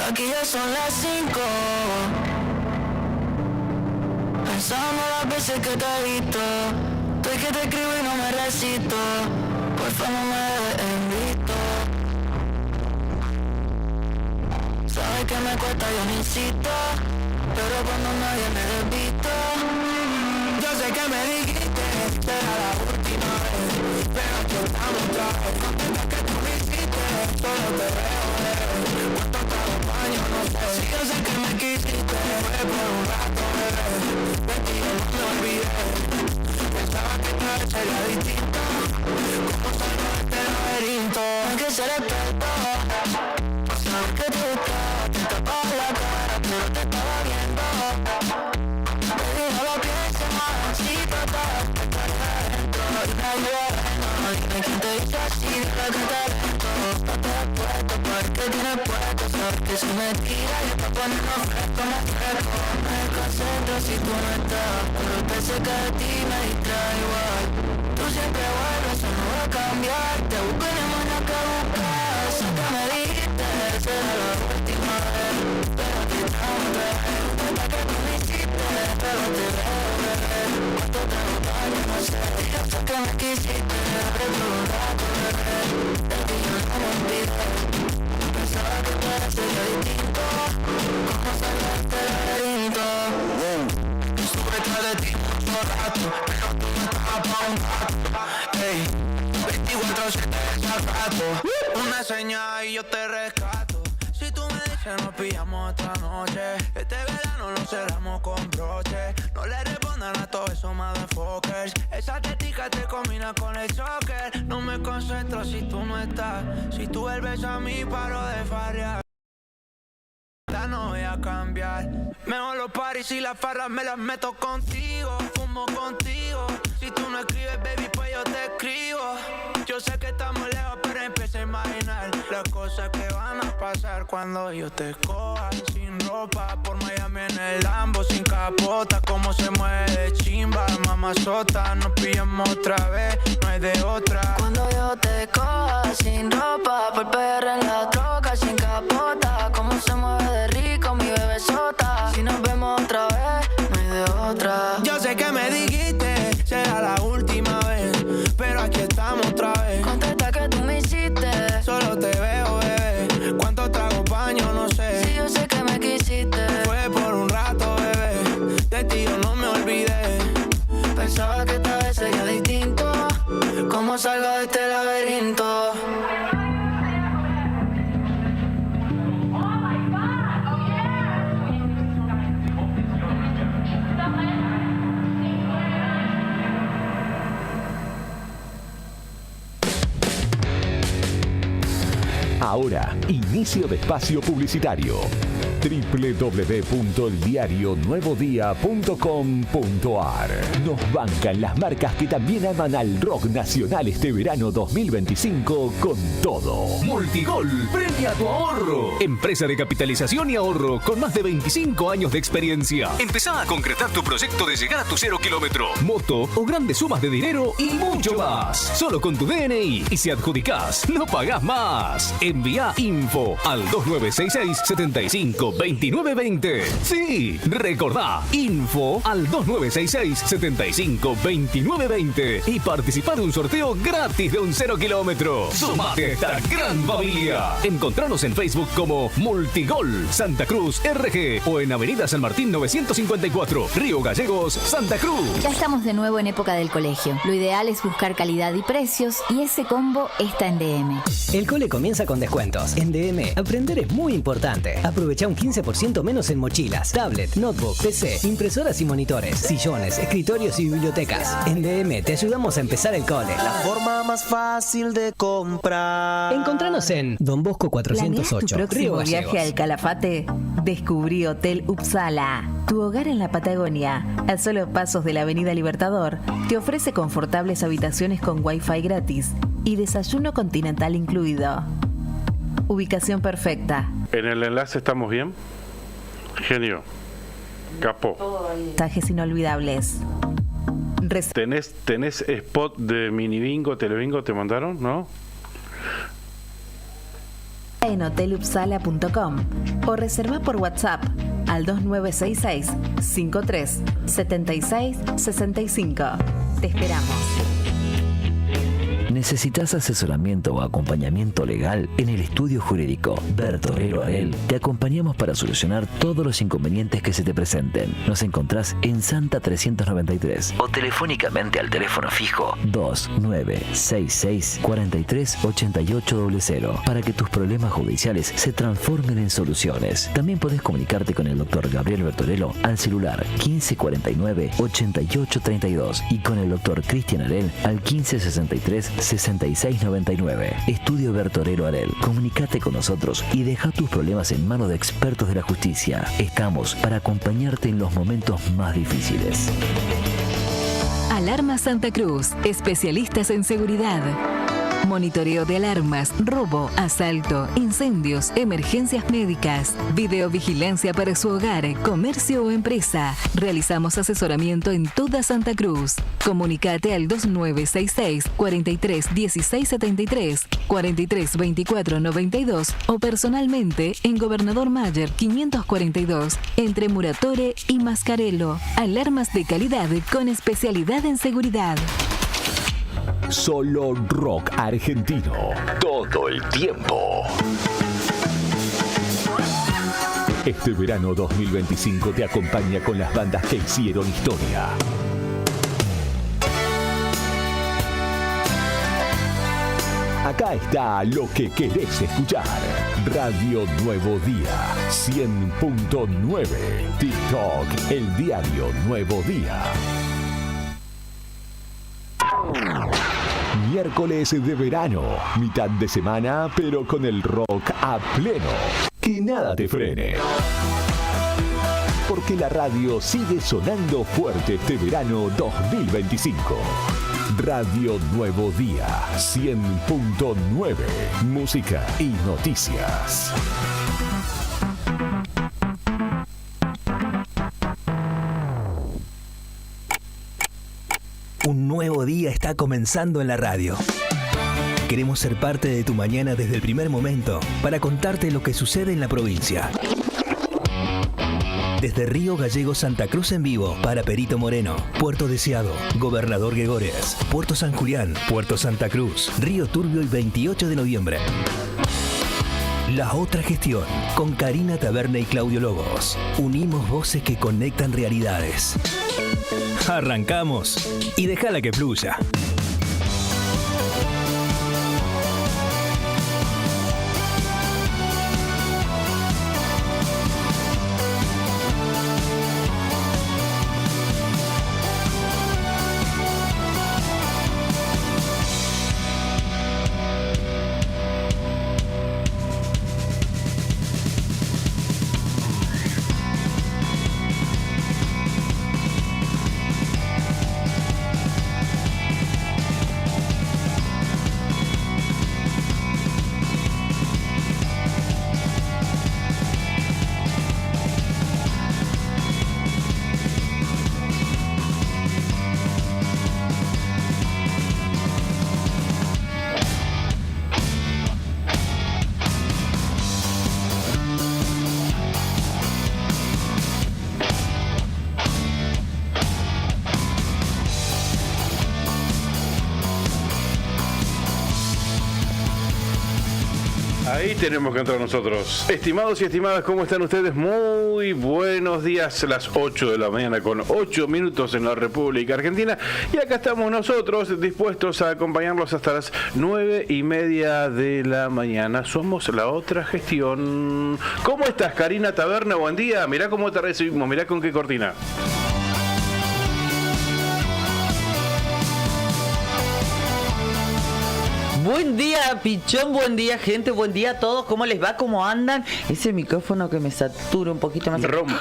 Aquí ya son las 5. Pensando las veces que te he visto. Estoy que te escribo y no me resisto. Porfa no me dejes en visto. Sabes que me cuesta, yo no insisto. Pero cuando nadie me desvisto. Yo sé que me dijiste será la última vez, pero aquí estamos otra vez. Contenta que tú me hiciste, solo te veo, cuánto te acompaño, no sé. Si yo sé que me quisiste, fue por un rato, bebé. De ti yo no me olvidé. Pensaba que esta vez sería distinto. Cómo salgo de este laberinto. Hay que ser experto. Sabes que te gustaba, te tapaba la cara, pero te estaba viendo. Baby, no lo pienses más, si total, te estaría adentro. Y me ayudaré, no, dime quién te hizo así, dile que te lento. No te has puesto, porque tienes puesto. Sabes que si me tiras, yo te pongo fresco, me fresco. Me desconcentro si tú no estás, pero te sé que de ti me distrae igual. Tú siempre vuelves, eso no va a cambiar. Te busco en el mundo que buscas. Eso que me dijiste, será la última vez, pero aquí estamos otra vez. Cuenta que tú me hiciste, pero te veo, bebé. Cuánto te acompaño, no sé. Yo sé que me quisiste, pero un rato, bebé. De ti yo no me olvidé. Pensaba que todo sería distinto. Cómo salgo de este laberinto. Estuve detrás de ti mucho rato, pero tú no estabas pa' un rato. Ey, 24/7 desacato. Una señal y yo te rescato. Si tú me dices nos pillamos otra noche. Este verano lo cerramos con broche. No le respondan a todos esos motherfuckers. Esa tetica te combina con el soccer. No me concentro si tú no estás. Si tú vuelves a mí paro de farrear. No voy a cambiar. Mejor los paris y las farras me las meto contigo. Fumo contigo. Si tú no escribes, baby, pues yo te escribo. Yo sé que estamos lejos, pero empieza a imaginar las cosas que van a pasar cuando yo te coja sin ropa por Miami en el Lambo, sin capota. Cómo se mueve chimba, mamazota. Nos pillamos otra vez, no hay de otra. Cuando yo te coja sin ropa por PR en la troca, sin capota. Cómo se mueve de rico mi bebesota. Si nos vemos otra vez, no hay de otra. Yo sé que me dijiste será la última vez, pero aquí estamos otra vez. Contesta que tú me hiciste, solo te veo, bebé. Cuánto trago paño, no sé. Si yo sé que me quisiste, fue por un rato, bebé. De ti yo no me olvidé. Pensaba que esta vez sería distinto. Cómo salgo de este laberinto. Ahora, inicio de espacio publicitario. www.eldiarionuevodia.com.ar. Nos bancan las marcas que también aman al rock nacional este verano 2025 con todo. Multigol, premia tu ahorro. Empresa de capitalización y ahorro con más de 25 años de experiencia. Empezá a concretar tu proyecto de llegar a tu 0 kilómetro, moto o grandes sumas de dinero y mucho más. Solo con tu DNI, y si adjudicás, no pagás más. Envía info al 2966-752920. Sí, recordá, info al 2966-752920 y participá de un sorteo gratis de un 0 kilómetro. Sumate a esta gran familia. Encontranos en Facebook como Multigol Santa Cruz RG o en Avenida San Martín 954, Río Gallegos, Santa Cruz. Ya estamos de nuevo en época del colegio. Lo ideal es buscar calidad y precios, y ese combo está en DM. El cole comienza con descuentos. En DM, aprender es muy importante. Aprovecha un 15% menos en mochilas, tablet, notebook, PC, impresoras y monitores, sillones, escritorios y bibliotecas. En DM te ayudamos a empezar el cole. La forma más fácil de comprar. Encontranos en Don Bosco 408, ¿Planeas tu Río próximo Gallegos. viaje al Calafate? Descubrí Hotel Uppsala, tu hogar en la Patagonia. A solo pasos de la Avenida Libertador, te ofrece confortables habitaciones con Wi-Fi gratis y desayuno continental incluido. Ubicación perfecta. En el enlace estamos bien. Genio. Capó. Tajes inolvidables. ¿Tenés spot de mini bingo, telebingo? ¿Te mandaron? ¿No? en hotelupsala.com o reserva por WhatsApp al 2966 53 76 65. Te esperamos. ¿Necesitas asesoramiento o acompañamiento legal? En el estudio jurídico Bertorero Arel te acompañamos para solucionar todos los inconvenientes que se te presenten. Nos encontrás en Santa 393 o telefónicamente al teléfono fijo 2966 43 8800 para que tus problemas judiciales se transformen en soluciones. También podés comunicarte con el doctor Gabriel Bertorello al celular 1549 8832 y con el doctor Cristian Arel al 1563 6699. Estudio Bertorello Arel. Comunicate con nosotros y deja tus problemas en manos de expertos de la justicia. Estamos para acompañarte en los momentos más difíciles. Alarma Santa Cruz, especialistas en seguridad. Monitoreo de alarmas, robo, asalto, incendios, emergencias médicas, videovigilancia para su hogar, comercio o empresa. Realizamos asesoramiento en toda Santa Cruz. Comunicate al 2966 43 16 73, 43 24 92 o personalmente en Gobernador Mayer 542 entre Muratore y Mascarello. Alarmas de calidad con especialidad en seguridad. Solo rock argentino. Todo el tiempo. Este verano 2025 te acompaña con las bandas que hicieron historia. Acá está lo que querés escuchar. Radio Nuevo Día 100.9. TikTok, el diario Nuevo Día. Miércoles de verano, mitad de semana, pero con el rock a pleno. Que nada te frene. Porque la radio sigue sonando fuerte este verano 2025. Radio Nuevo Día 100.9. Música y noticias. Un nuevo día está comenzando en la radio. Queremos ser parte de tu mañana desde el primer momento para contarte lo que sucede en la provincia. Desde Río Gallegos Santa Cruz en vivo para Perito Moreno, Puerto Deseado, Gobernador Gregores, Puerto San Julián, Puerto Santa Cruz, Río Turbio y 28 de noviembre. La otra gestión con Karina Taberna y Claudio Lobos. Unimos voces que conectan realidades. Arrancamos y déjala que fluya. Ahí tenemos que entrar nosotros. Estimados y estimadas, ¿cómo están ustedes? Muy buenos días, las 8 de la mañana con 8 minutos en la República Argentina. Y acá estamos nosotros dispuestos a acompañarlos hasta las 9:30 de la mañana. Somos la otra gestión. ¿Cómo estás, Karina Taberna? Buen día. Mirá cómo te recibimos, mirá con qué cortina. Buen día, Pichón, buen día, gente, buen día a todos. ¿Cómo les va? ¿Cómo andan? Ese micrófono que me satura un poquito más. Rompe.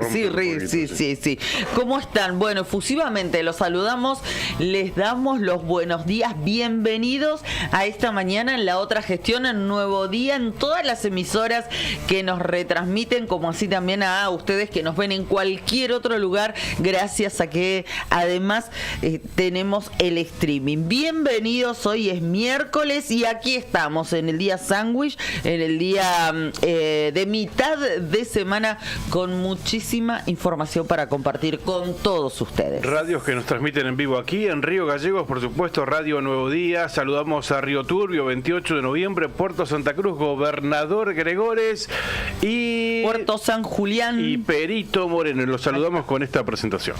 Sí. ¿Cómo están? Bueno, efusivamente los saludamos, les damos los buenos días, bienvenidos a esta mañana en la otra gestión, en Nuevo Día, en todas las emisoras que nos retransmiten, como así también a ustedes que nos ven en cualquier otro lugar, gracias a que además tenemos el streaming. Bienvenidos, hoy es miércoles miércoles y aquí estamos en el día sándwich, en el día de mitad de semana con muchísima información para compartir con todos ustedes. Radios que nos transmiten en vivo aquí en Río Gallegos, por supuesto, Radio Nuevo Día. Saludamos a Río Turbio, 28 de noviembre, Puerto Santa Cruz, Gobernador Gregores y Puerto San Julián y Perito Moreno. Los saludamos con esta presentación.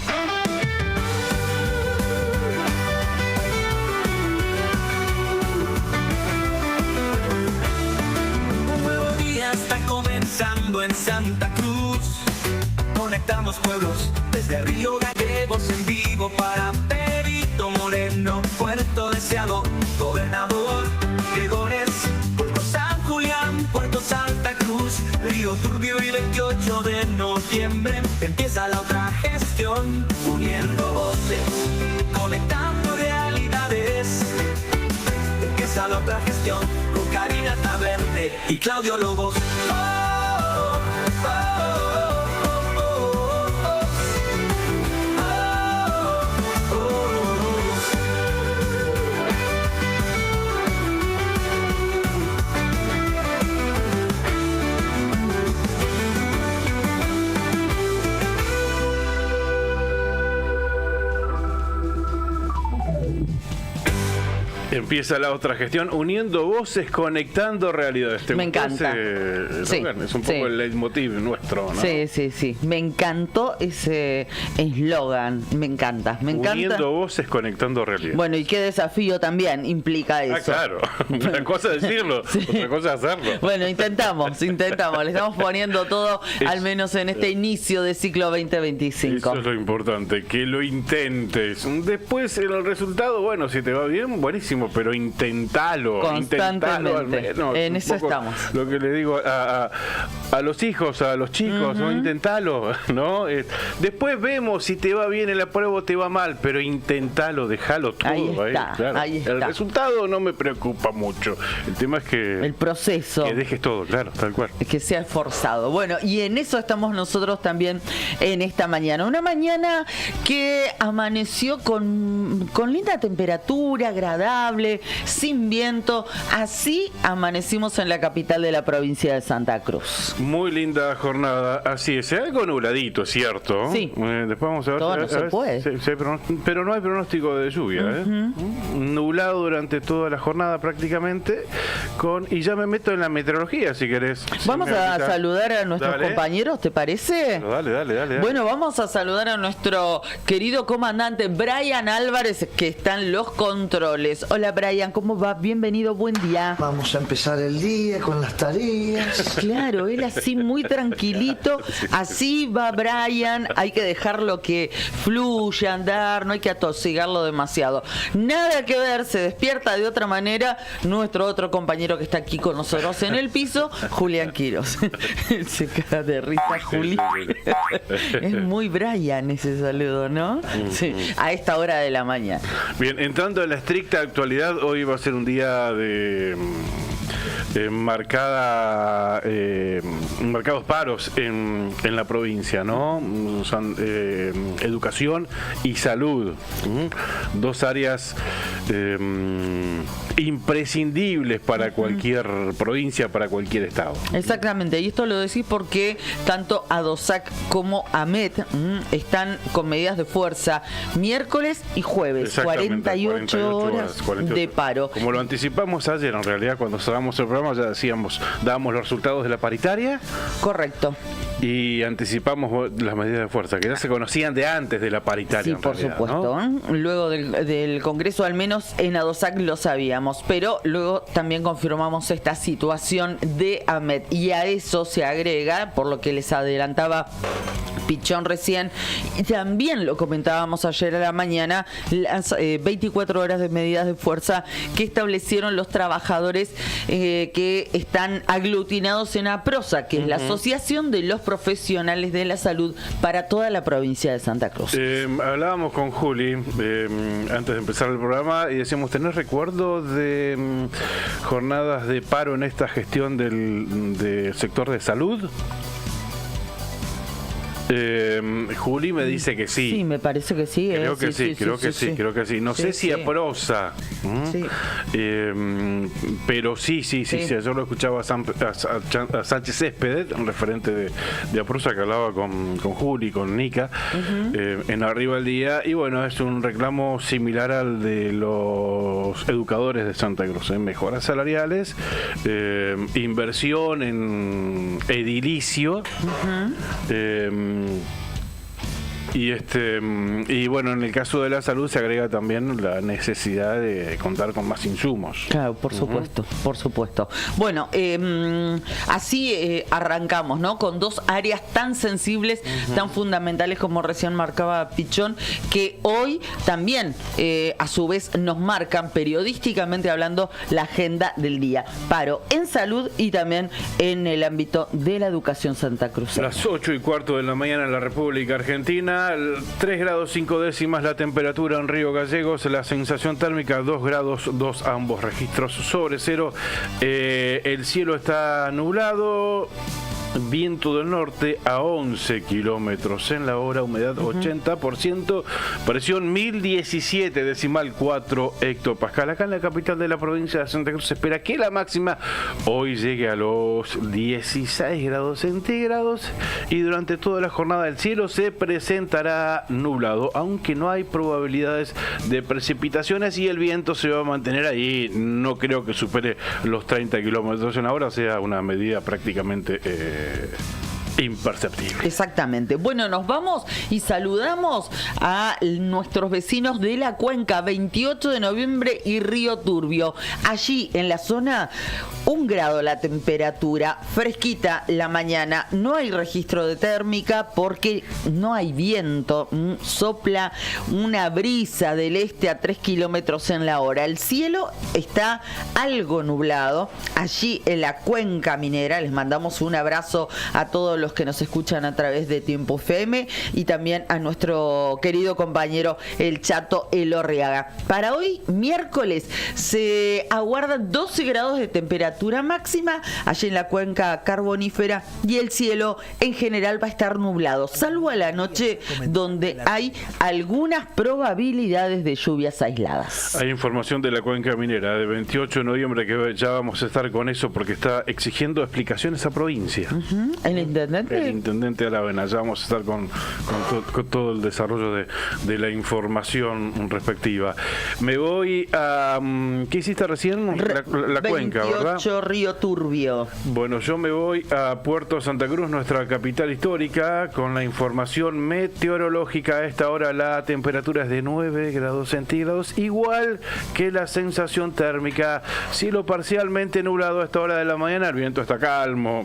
En Santa Cruz conectamos pueblos desde Río Gallegos en vivo para Perito Moreno, Puerto Deseado, Gobernador Gregores, Puerto San Julián, Puerto Santa Cruz, Río Turbio y 28 de noviembre empieza la otra gestión, uniendo voces, conectando realidades. Empieza la otra gestión con Karina Taverne y Claudio Lobos. Empieza la otra gestión, uniendo voces, conectando realidades. Me encanta. Sí, es un poco el leitmotiv nuestro, ¿no? Sí. Me encantó ese eslogan. Me encanta. Uniendo voces, conectando realidades. Bueno, y qué desafío también implica eso. Claro. Una cosa es decirlo, otra cosa es hacerlo. Bueno, intentamos. Le estamos poniendo todo, al menos en este inicio de ciclo 2025. Eso es lo importante, que lo intentes. Después, el resultado, bueno, si te va bien, buenísimo. Pero intentalo al menos. En eso estamos. Lo que le digo a los hijos, a los chicos, ¿no? Intentalo, ¿no? Después vemos si te va bien en la prueba o te va mal, pero intentalo, dejalo todo ahí está, claro. Ahí está. El resultado no me preocupa mucho. El tema es que el proceso, que dejes todo, claro, tal cual. Que sea esforzado. Bueno, y en eso estamos nosotros también en esta mañana. Una mañana que amaneció con linda temperatura, agradable, sin viento. Así amanecimos en la capital de la provincia de Santa Cruz. Muy linda jornada, así es. Algo nubladito, ¿cierto? Sí. Después vamos a ver. Todo no se puede. Pero no hay pronóstico de lluvia. Nublado durante toda la jornada prácticamente. Y ya me meto en la meteorología, si querés. Vamos a saludar a nuestros compañeros, ¿te parece? Dale. Bueno, vamos a saludar a nuestro querido comandante Brian Álvarez, que está en los controles. Hola Brian, ¿cómo va? Bienvenido, buen día. Vamos a empezar el día con las tareas. Claro, él así muy tranquilito. Así va Brian, hay que dejarlo que fluya, andar, no hay que atosigarlo demasiado. Nada que ver, se despierta de otra manera nuestro otro compañero que está aquí con nosotros en el piso, Julián Quiros. Se caga de risa, Juli. Es muy Brian ese saludo, ¿no? Sí, a esta hora de la mañana. Bien, entrando en la estricta actualidad, hoy va a ser un día de marcados paros en la provincia, ¿no? Son educación y salud, dos áreas imprescindibles para cualquier provincia, para cualquier estado. Exactamente, y esto lo decís porque tanto ADOSAC como AMET están con medidas de fuerza miércoles y jueves, 48 horas de paro. Como lo anticipamos ayer, en realidad, cuando cerramos el programa ya dábamos los resultados de la paritaria. Correcto. Y anticipamos las medidas de fuerza, que ya se conocían de antes de la paritaria. Sí, por supuesto, ¿no? Luego del Congreso, al menos en ADOSAC lo sabíamos, pero luego también confirmamos esta situación de AMET. Y a eso se agrega, por lo que les adelantaba Pichón recién, y también lo comentábamos ayer a la mañana, las 24 horas de medidas de fuerza que establecieron los trabajadores que están aglutinados en APROSA, que es la Asociación de los Profesionales de la Salud para toda la provincia de Santa Cruz. Hablábamos con Juli antes de empezar el programa y decíamos, ¿tenés recuerdo de jornadas de paro en esta gestión del sector de salud? Juli me dice que sí. Sí, me parece que sí. Creo que sí, creo que sí. No sé si a prosa, Sí. pero sí. Yo lo escuchaba a Sánchez Céspedes, un referente de Aprosa, que hablaba con Juli, con Nica, en Arriba el Día, y bueno, es un reclamo similar al de los educadores de Santa Cruz, mejoras salariales, inversión en edilicio, y bueno, en el caso de la salud se agrega también la necesidad de contar con más insumos. Claro, por supuesto, por supuesto. Bueno, así arrancamos, ¿no? Con dos áreas tan sensibles, tan fundamentales como recién marcaba Pichón, que hoy también a su vez nos marcan periodísticamente hablando la agenda del día. Paro en salud y también en el ámbito de la educación santacruzana. Las 8:15 de la mañana en la República Argentina. 3 grados 5 décimas la temperatura en Río Gallegos, la sensación térmica 2 grados 2, ambos registros sobre cero. El cielo está nublado, viento del norte a 11 kilómetros en la hora, humedad 80%, presión 1017,4 hectopascal. Acá en la capital de la provincia de Santa Cruz se espera que la máxima hoy llegue a los 16 grados centígrados y durante toda la jornada el cielo se presentará nublado, aunque no hay probabilidades de precipitaciones y el viento se va a mantener ahí. No creo que supere los 30 kilómetros en la hora, sea una medida prácticamente imperceptible. Exactamente. Bueno, nos vamos y saludamos a nuestros vecinos de la Cuenca, 28 de noviembre y Río Turbio. Allí en la zona, 1 grado la temperatura, fresquita la mañana, no hay registro de térmica porque no hay viento, sopla una brisa del este a 3 kilómetros en la hora. El cielo está algo nublado. Allí en la Cuenca Minera les mandamos un abrazo a todos los que nos escuchan a través de Tiempo FM y también a nuestro querido compañero el Chato Elorriaga. Para hoy, miércoles, se aguardan 12 grados de temperatura máxima allí en la cuenca carbonífera y el cielo en general va a estar nublado, salvo a la noche donde hay algunas probabilidades de lluvias aisladas. Hay información de la Cuenca Minera de 28 de noviembre que ya vamos a estar con eso porque está exigiendo explicaciones a provincia. El intendente. El intendente Aravena, ya vamos a estar con todo el desarrollo de la información respectiva. Me voy a... ¿Qué hiciste recién? La Cuenca, ¿verdad? 28 Río Turbio. Bueno, yo me voy a Puerto Santa Cruz, nuestra capital histórica, con la información meteorológica. A esta hora la temperatura es de 9 grados centígrados, igual que la sensación térmica. Cielo parcialmente nublado a esta hora de la mañana, el viento está calmo,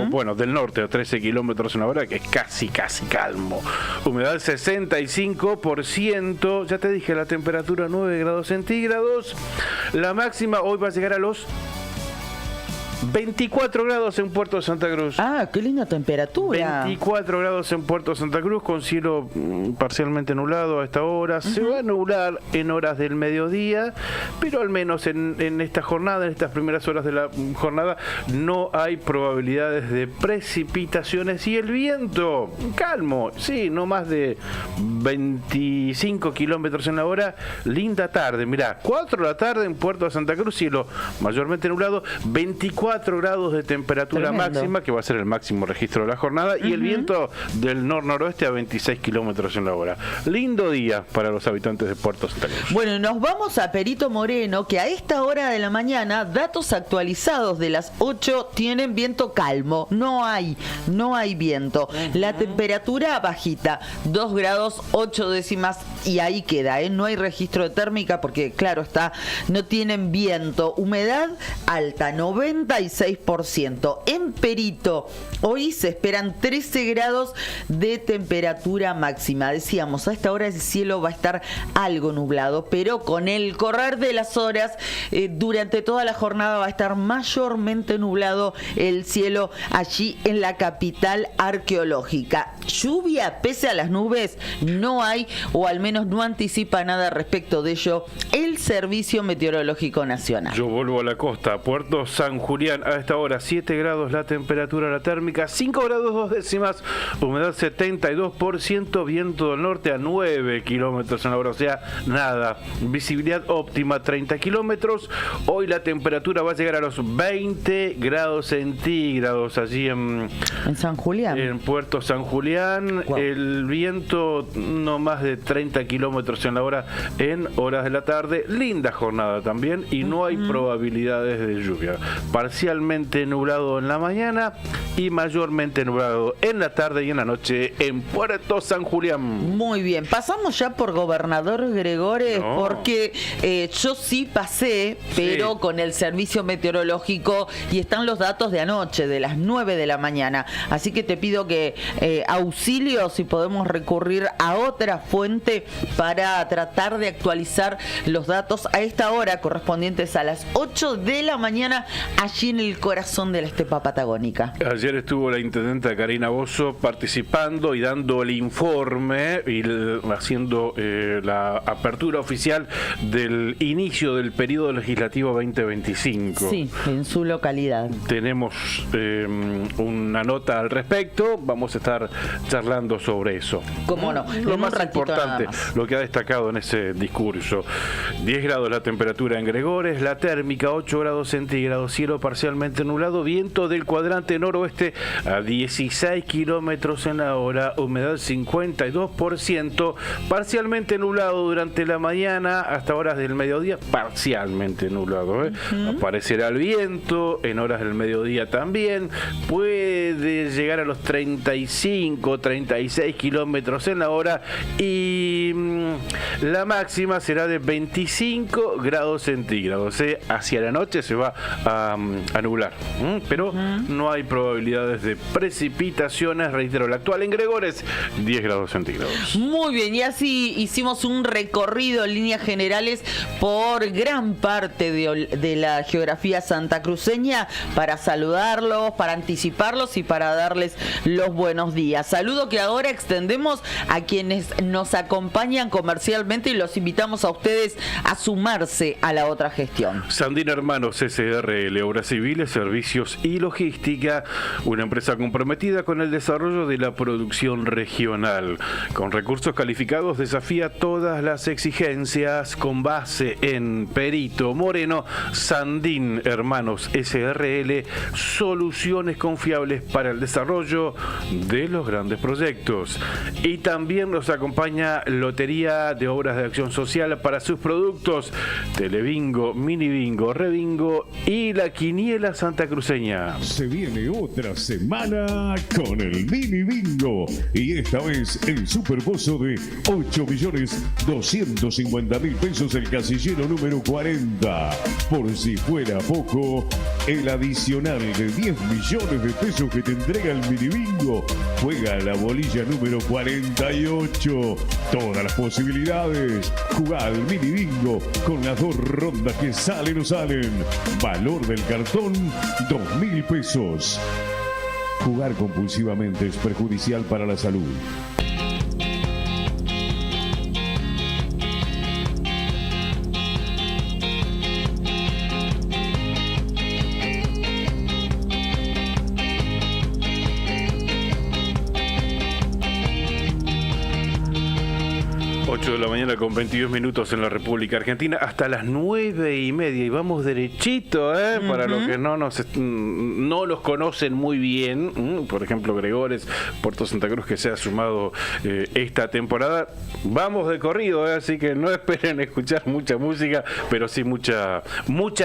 bueno, del norte a 13 kilómetros en la hora, que es casi calmo. Humedad 65%, ya te dije, la temperatura 9 grados centígrados. La máxima hoy va a llegar a los 24 grados en Puerto Santa Cruz. Ah, qué linda temperatura. 24 grados en Puerto Santa Cruz con cielo parcialmente nublado a esta hora. Se va a nublar en horas del mediodía, pero al menos en esta jornada, en estas primeras horas de la jornada, no hay probabilidades de precipitaciones y el viento calmo, sí, no más de 25 kilómetros en la hora. Linda tarde, mirá, 4 de la tarde en Puerto Santa Cruz, cielo mayormente nublado, 24 grados de temperatura máxima, que va a ser el máximo registro de la jornada, y el viento del noroeste a 26 kilómetros en la hora. Lindo día para los habitantes de Puerto Santa Cruz. Bueno, nos vamos a Perito Moreno, que a esta hora de la mañana, datos actualizados de las 8, tienen viento calmo. No hay viento. La temperatura bajita, 2 grados 8 décimas, y ahí queda, ¿eh? No hay registro de térmica porque, claro está, no tienen viento. Humedad alta, 96%. En Perito, hoy se esperan 13 grados de temperatura máxima. Decíamos, a esta hora el cielo va a estar algo nublado, pero con el correr de las horas, durante toda la jornada va a estar mayormente nublado el cielo allí en la capital arqueológica. Lluvia, pese a las nubes, no hay, o al menos no anticipa nada respecto de ello el Servicio Meteorológico Nacional. Yo vuelvo a la costa, Puerto San Julián, Julián, a esta hora 7 grados la temperatura, la térmica, 5 grados 2 décimas, humedad 72%, viento del norte a 9 kilómetros en la hora, o sea, nada. Visibilidad óptima 30 kilómetros. Hoy la temperatura va a llegar a los 20 grados centígrados allí en San Julián. En Puerto San Julián. Wow. El viento no más de 30 kilómetros en la hora en horas de la tarde. Linda jornada también y no hay probabilidades de lluvia. Parcialmente nublado en la mañana y mayormente nublado en la tarde y en la noche en Puerto San Julián. Muy bien, pasamos ya por Gobernador Gregores, porque yo sí pasé, pero con el servicio meteorológico, y están los datos de anoche, de las 9 de la mañana. Así que te pido que auxilio si podemos recurrir a otra fuente para tratar de actualizar los datos a esta hora, correspondientes a las 8 de la mañana, allí en el corazón de la estepa patagónica. Ayer estuvo la intendenta Karina Bozo participando y dando el informe y haciendo la apertura oficial del inicio del periodo legislativo 2025. Sí, en su localidad. Tenemos una nota al respecto, vamos a estar charlando sobre eso. ¿Cómo no? Lo más importante, lo que ha destacado en ese discurso: 10 grados la temperatura en Gregores, la térmica 8 grados centígrados, cielo parcialmente nublado, viento del cuadrante noroeste a 16 kilómetros en la hora, humedad 52%, parcialmente nublado durante la mañana hasta horas del mediodía, parcialmente nublado. Aparecerá el viento en horas del mediodía también, puede llegar a los 35, 36 kilómetros en la hora y la máxima será de 25 grados centígrados. Hacia la noche se va a nublar, pero no hay probabilidades de precipitaciones. Reitero, la actual en Gregores, 10 grados centígrados. Muy bien, y así hicimos un recorrido en líneas generales por gran parte de la geografía santacruceña para saludarlos, para anticiparlos y para darles los buenos días. Saludo que ahora extendemos a quienes nos acompañan comercialmente y los invitamos a ustedes a sumarse a la otra gestión. Sandin Hermanos SRL, Obras Civiles, Servicios y Logística, una empresa comprometida con el desarrollo de la producción regional. Con recursos calificados desafía todas las exigencias, con base en Perito Moreno. Sandin Hermanos SRL, soluciones confiables para el desarrollo de los grandes proyectos. Y también nos acompaña Lotería de Obras de Acción Social para sus productos: Telebingo, Minibingo, Rebingo y la Quiniela Santacruceña. Se viene otra semana con el Mini Bingo y esta vez el superpozo de 8.250.000 pesos, el casillero número 40. Por si fuera poco, el adicional de 10 millones de pesos que te entrega el Mini Bingo juega la bolilla número 48. Todas las posibilidades. Jugá al Mini Bingo con las 2 rondas que salen o salen. Valor del cartón, 2.000 pesos. Jugar compulsivamente es perjudicial para la salud. De la mañana con 22 minutos en la República Argentina, hasta las 9:30, y vamos derechito, para los que no los conocen muy bien, por ejemplo Gregores, Puerto Santa Cruz, que se ha sumado esta temporada. Vamos de corrido, así que no esperen escuchar mucha música, pero sí mucha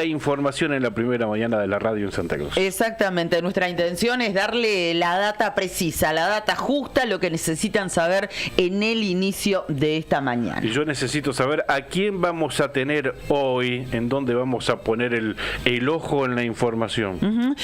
información en la primera mañana de la radio en Santa Cruz. Exactamente, nuestra intención es darle la data precisa, la data justa, lo que necesitan saber en el inicio de esta mañana. Y yo necesito saber a quién vamos a tener hoy, en dónde vamos a poner el ojo en la información.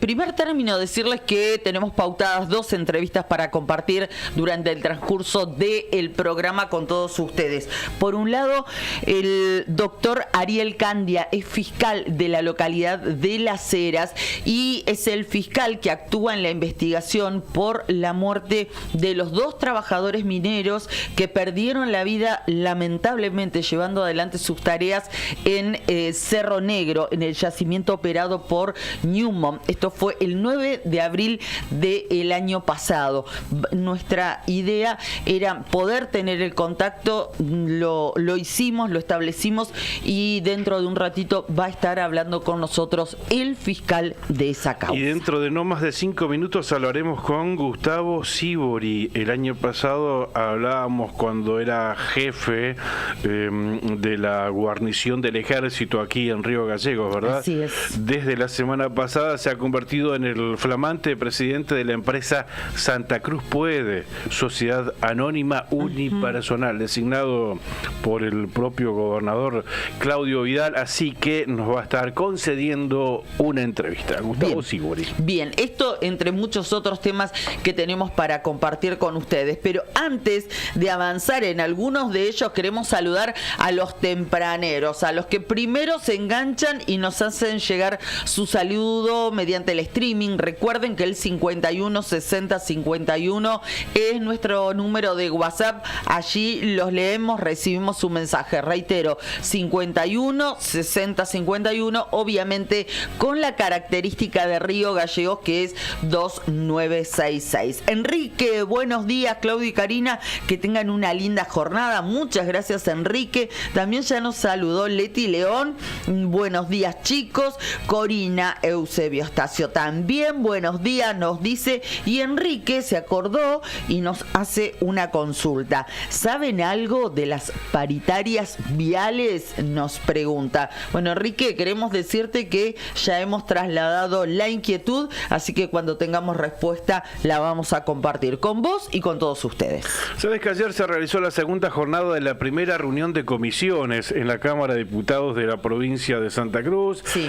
Primer término, decirles que tenemos pautadas 2 entrevistas para compartir durante el transcurso del programa con todos ustedes. Por un lado, el doctor Ariel Candia es fiscal de la localidad de Las Heras y es el fiscal que actúa en la investigación por la muerte de los 2 trabajadores mineros que perdieron perdieron la vida lamentablemente llevando adelante sus tareas en Cerro Negro, en el yacimiento operado por Newmont. Esto fue el 9 de abril del año pasado. Nuestra idea era poder tener el contacto, lo hicimos, lo establecimos y dentro de un ratito va a estar hablando con nosotros el fiscal de esa causa. Y dentro de no más de 5 minutos hablaremos con Gustavo Sibori. El año pasado hablábamos cuando era jefe de la guarnición del ejército aquí en Río Gallegos, ¿verdad? Así es. Desde la semana pasada se ha convertido en el flamante presidente de la empresa Santa Cruz Puede, sociedad anónima unipersonal, designado por el propio gobernador Claudio Vidal, así que nos va a estar concediendo una entrevista. Gustavo Sibori. Bien, esto entre muchos otros temas que tenemos para compartir con ustedes, pero antes de avanzar en algunos de ellos queremos saludar a los tempraneros, a los que primero se enganchan y nos hacen llegar su saludo mediante el streaming. Recuerden que el 51 60 51 es nuestro número de WhatsApp, allí los leemos, recibimos su mensaje. Reitero, 51 60 51, obviamente con la característica de Río Gallegos que es 2966. Enrique, buenos días. Claudio y Karina, que tengan una linda jornada. Muchas gracias, Enrique. También ya nos saludó Leti León. Buenos días, chicos. Corina Eusebio Estacio también buenos días nos dice, y Enrique se acordó y nos hace una consulta. ¿Saben algo de las paritarias viales? Nos pregunta. Bueno, Enrique, queremos decirte que ya hemos trasladado la inquietud, así que cuando tengamos respuesta la vamos a compartir con vos y con todos ustedes. Sabes que ayer se realizó la segunda jornada de la primera reunión de comisiones en la Cámara de Diputados de la provincia de Santa Cruz. Sí.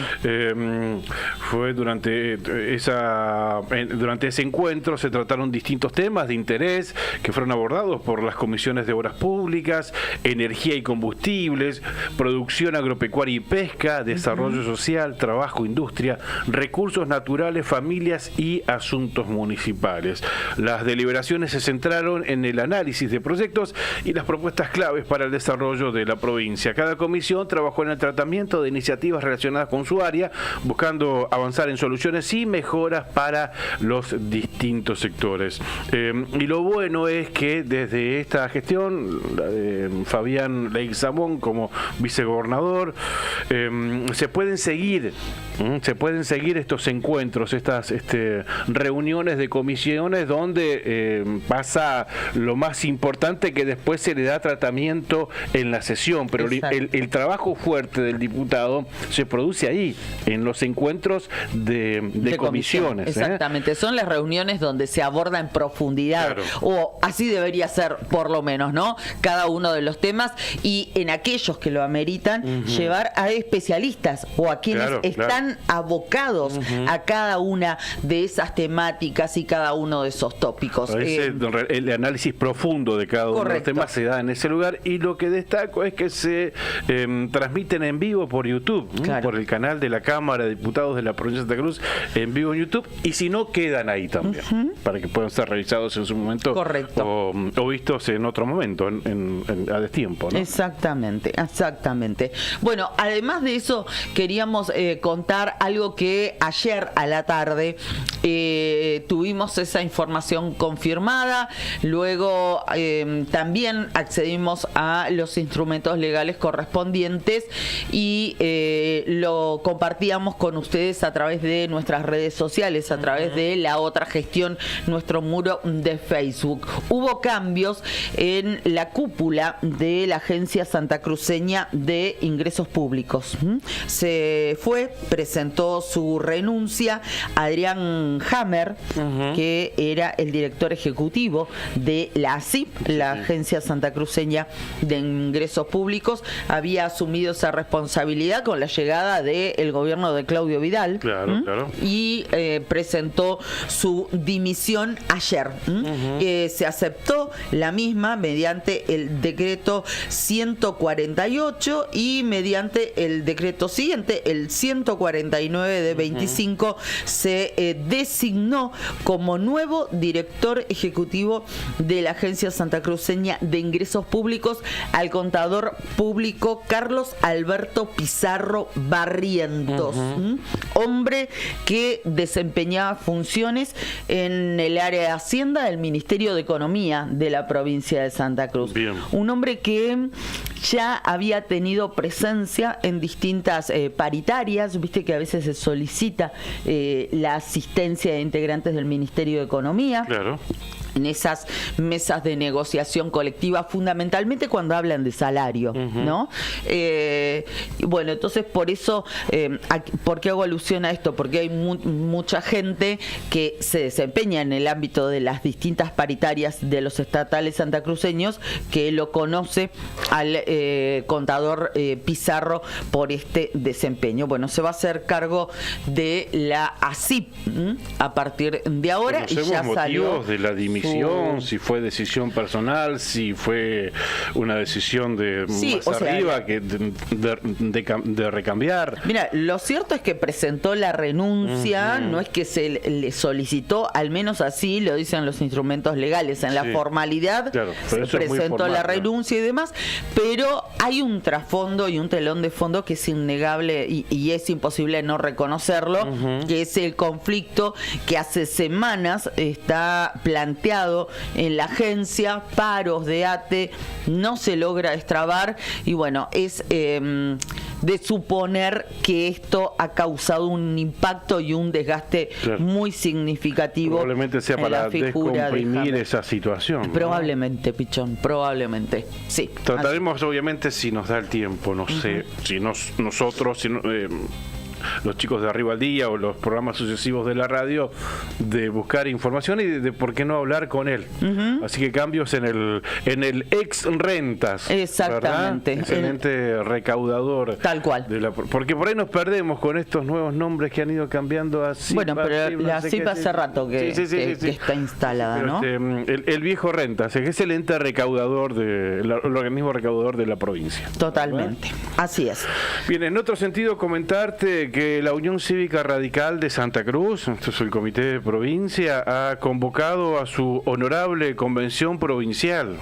Fue durante ese encuentro se trataron distintos temas de interés que fueron abordados por las comisiones de Obras Públicas, Energía y Combustibles, Producción Agropecuaria y Pesca, Desarrollo Social, Trabajo, Industria, Recursos Naturales, Familias y Asuntos Municipales. Las deliberaciones se centraron en el análisis de proyectos y las propuestas claves para el desarrollo de la provincia. Cada comisión trabajó en el tratamiento de iniciativas relacionadas con su área, buscando avanzar en soluciones y mejoras para los distintos sectores. Y lo bueno es que desde esta gestión, la de Fabián Leguizamón como vicegobernador, se pueden seguir estos encuentros, estas reuniones de comisiones donde pasa lo más importante, que después se le da tratamiento en la sesión, pero el trabajo fuerte del diputado se produce ahí, en los encuentros de comisiones. Exactamente, son las reuniones donde se aborda en profundidad, o así debería ser por lo menos, ¿no? Cada uno de los temas, y en aquellos que lo ameritan, llevar a especialistas o a quienes están abocados a cada una de esas temáticas y cada uno de esos tópicos. El análisis profundo de cada uno de los temas se da en ese lugar, y lo que destaco es que se transmiten en vivo por YouTube, por el canal de la Cámara de Diputados de la provincia de Santa Cruz, en vivo en YouTube, y si no, quedan ahí también, para que puedan ser revisados en su momento o vistos en otro momento, a destiempo, ¿no? Exactamente. Bueno, además de eso, queríamos contar algo que ayer a la tarde tuvimos esa información confirmada, luego también accedimos a los instrumentos legales correspondientes y lo compartíamos con ustedes a través de nuestras redes sociales, a través de La Otra Gestión, nuestro muro de Facebook. Hubo cambios en la cúpula de la Agencia Santacruceña de Ingresos Públicos. Se presentó su renuncia Adrián Hammer, que era el director ejecutivo de la ASIP, la Agencia Santacruceña de Ingresos Públicos. Había asumido esa responsabilidad con la llegada del gobierno de Claudio Vidal. Y presentó su dimisión ayer. Se aceptó la misma mediante el decreto 148 y mediante el decreto siguiente, el 149 de 25, se designó como nuevo director ejecutivo de la Agencia Santacruceña de Ingresos Públicos al contador público Carlos Alberto Pizarro Barrientos, hombre que desempeñaba funciones en el área de Hacienda del Ministerio de Economía de la provincia de Santa Cruz. Bien. Un hombre que ya había tenido presencia en distintas paritarias, viste que a veces se solicita la asistencia de integrantes del Ministerio de Economía. Claro. En esas mesas de negociación colectiva, fundamentalmente cuando hablan de salario, ¿no? Bueno, entonces por eso, ¿por qué hago alusión a esto? Porque hay mucha gente que se desempeña en el ámbito de las distintas paritarias de los estatales santacruceños que lo conoce al contador Pizarro por este desempeño. Bueno, se va a hacer cargo de la ASIP a partir de ahora. Conocemos y ya motivos salió de la dimisión, si fue decisión personal, si fue una decisión de más arriba que de recambiar. Mira, lo cierto es que presentó la renuncia, no es que se le solicitó, al menos así lo dicen los instrumentos legales, en la formalidad se presentó la renuncia y demás, pero hay un trasfondo y un telón de fondo que es innegable y es imposible no reconocerlo, que es el conflicto que hace semanas está planteado en la agencia, paros de ATE, no se logra destrabar y bueno, es de suponer que esto ha causado un impacto y un desgaste muy significativo. Probablemente sea para descomprimir esa situación, ¿no? Probablemente, Pichón, probablemente, sí. Trataremos obviamente, si nos da el tiempo, no sé, si nosotros, si los chicos de Arriba al Día o los programas sucesivos de la radio, de buscar información y de por qué no hablar con él. Así que cambios en el ex Rentas. Exactamente. ¿Verdad? Excelente recaudador. Tal cual. Porque por ahí nos perdemos con estos nuevos nombres que han ido cambiando así. Bueno, pero la CIP hace rato que está instalada, ¿no? El viejo Rentas, que es el ente recaudador, el organismo recaudador de la provincia. Totalmente. ¿Verdad? Así es. Bien, en otro sentido, comentarte que la Unión Cívica Radical de Santa Cruz, esto es el comité de provincia, ha convocado a su honorable convención provincial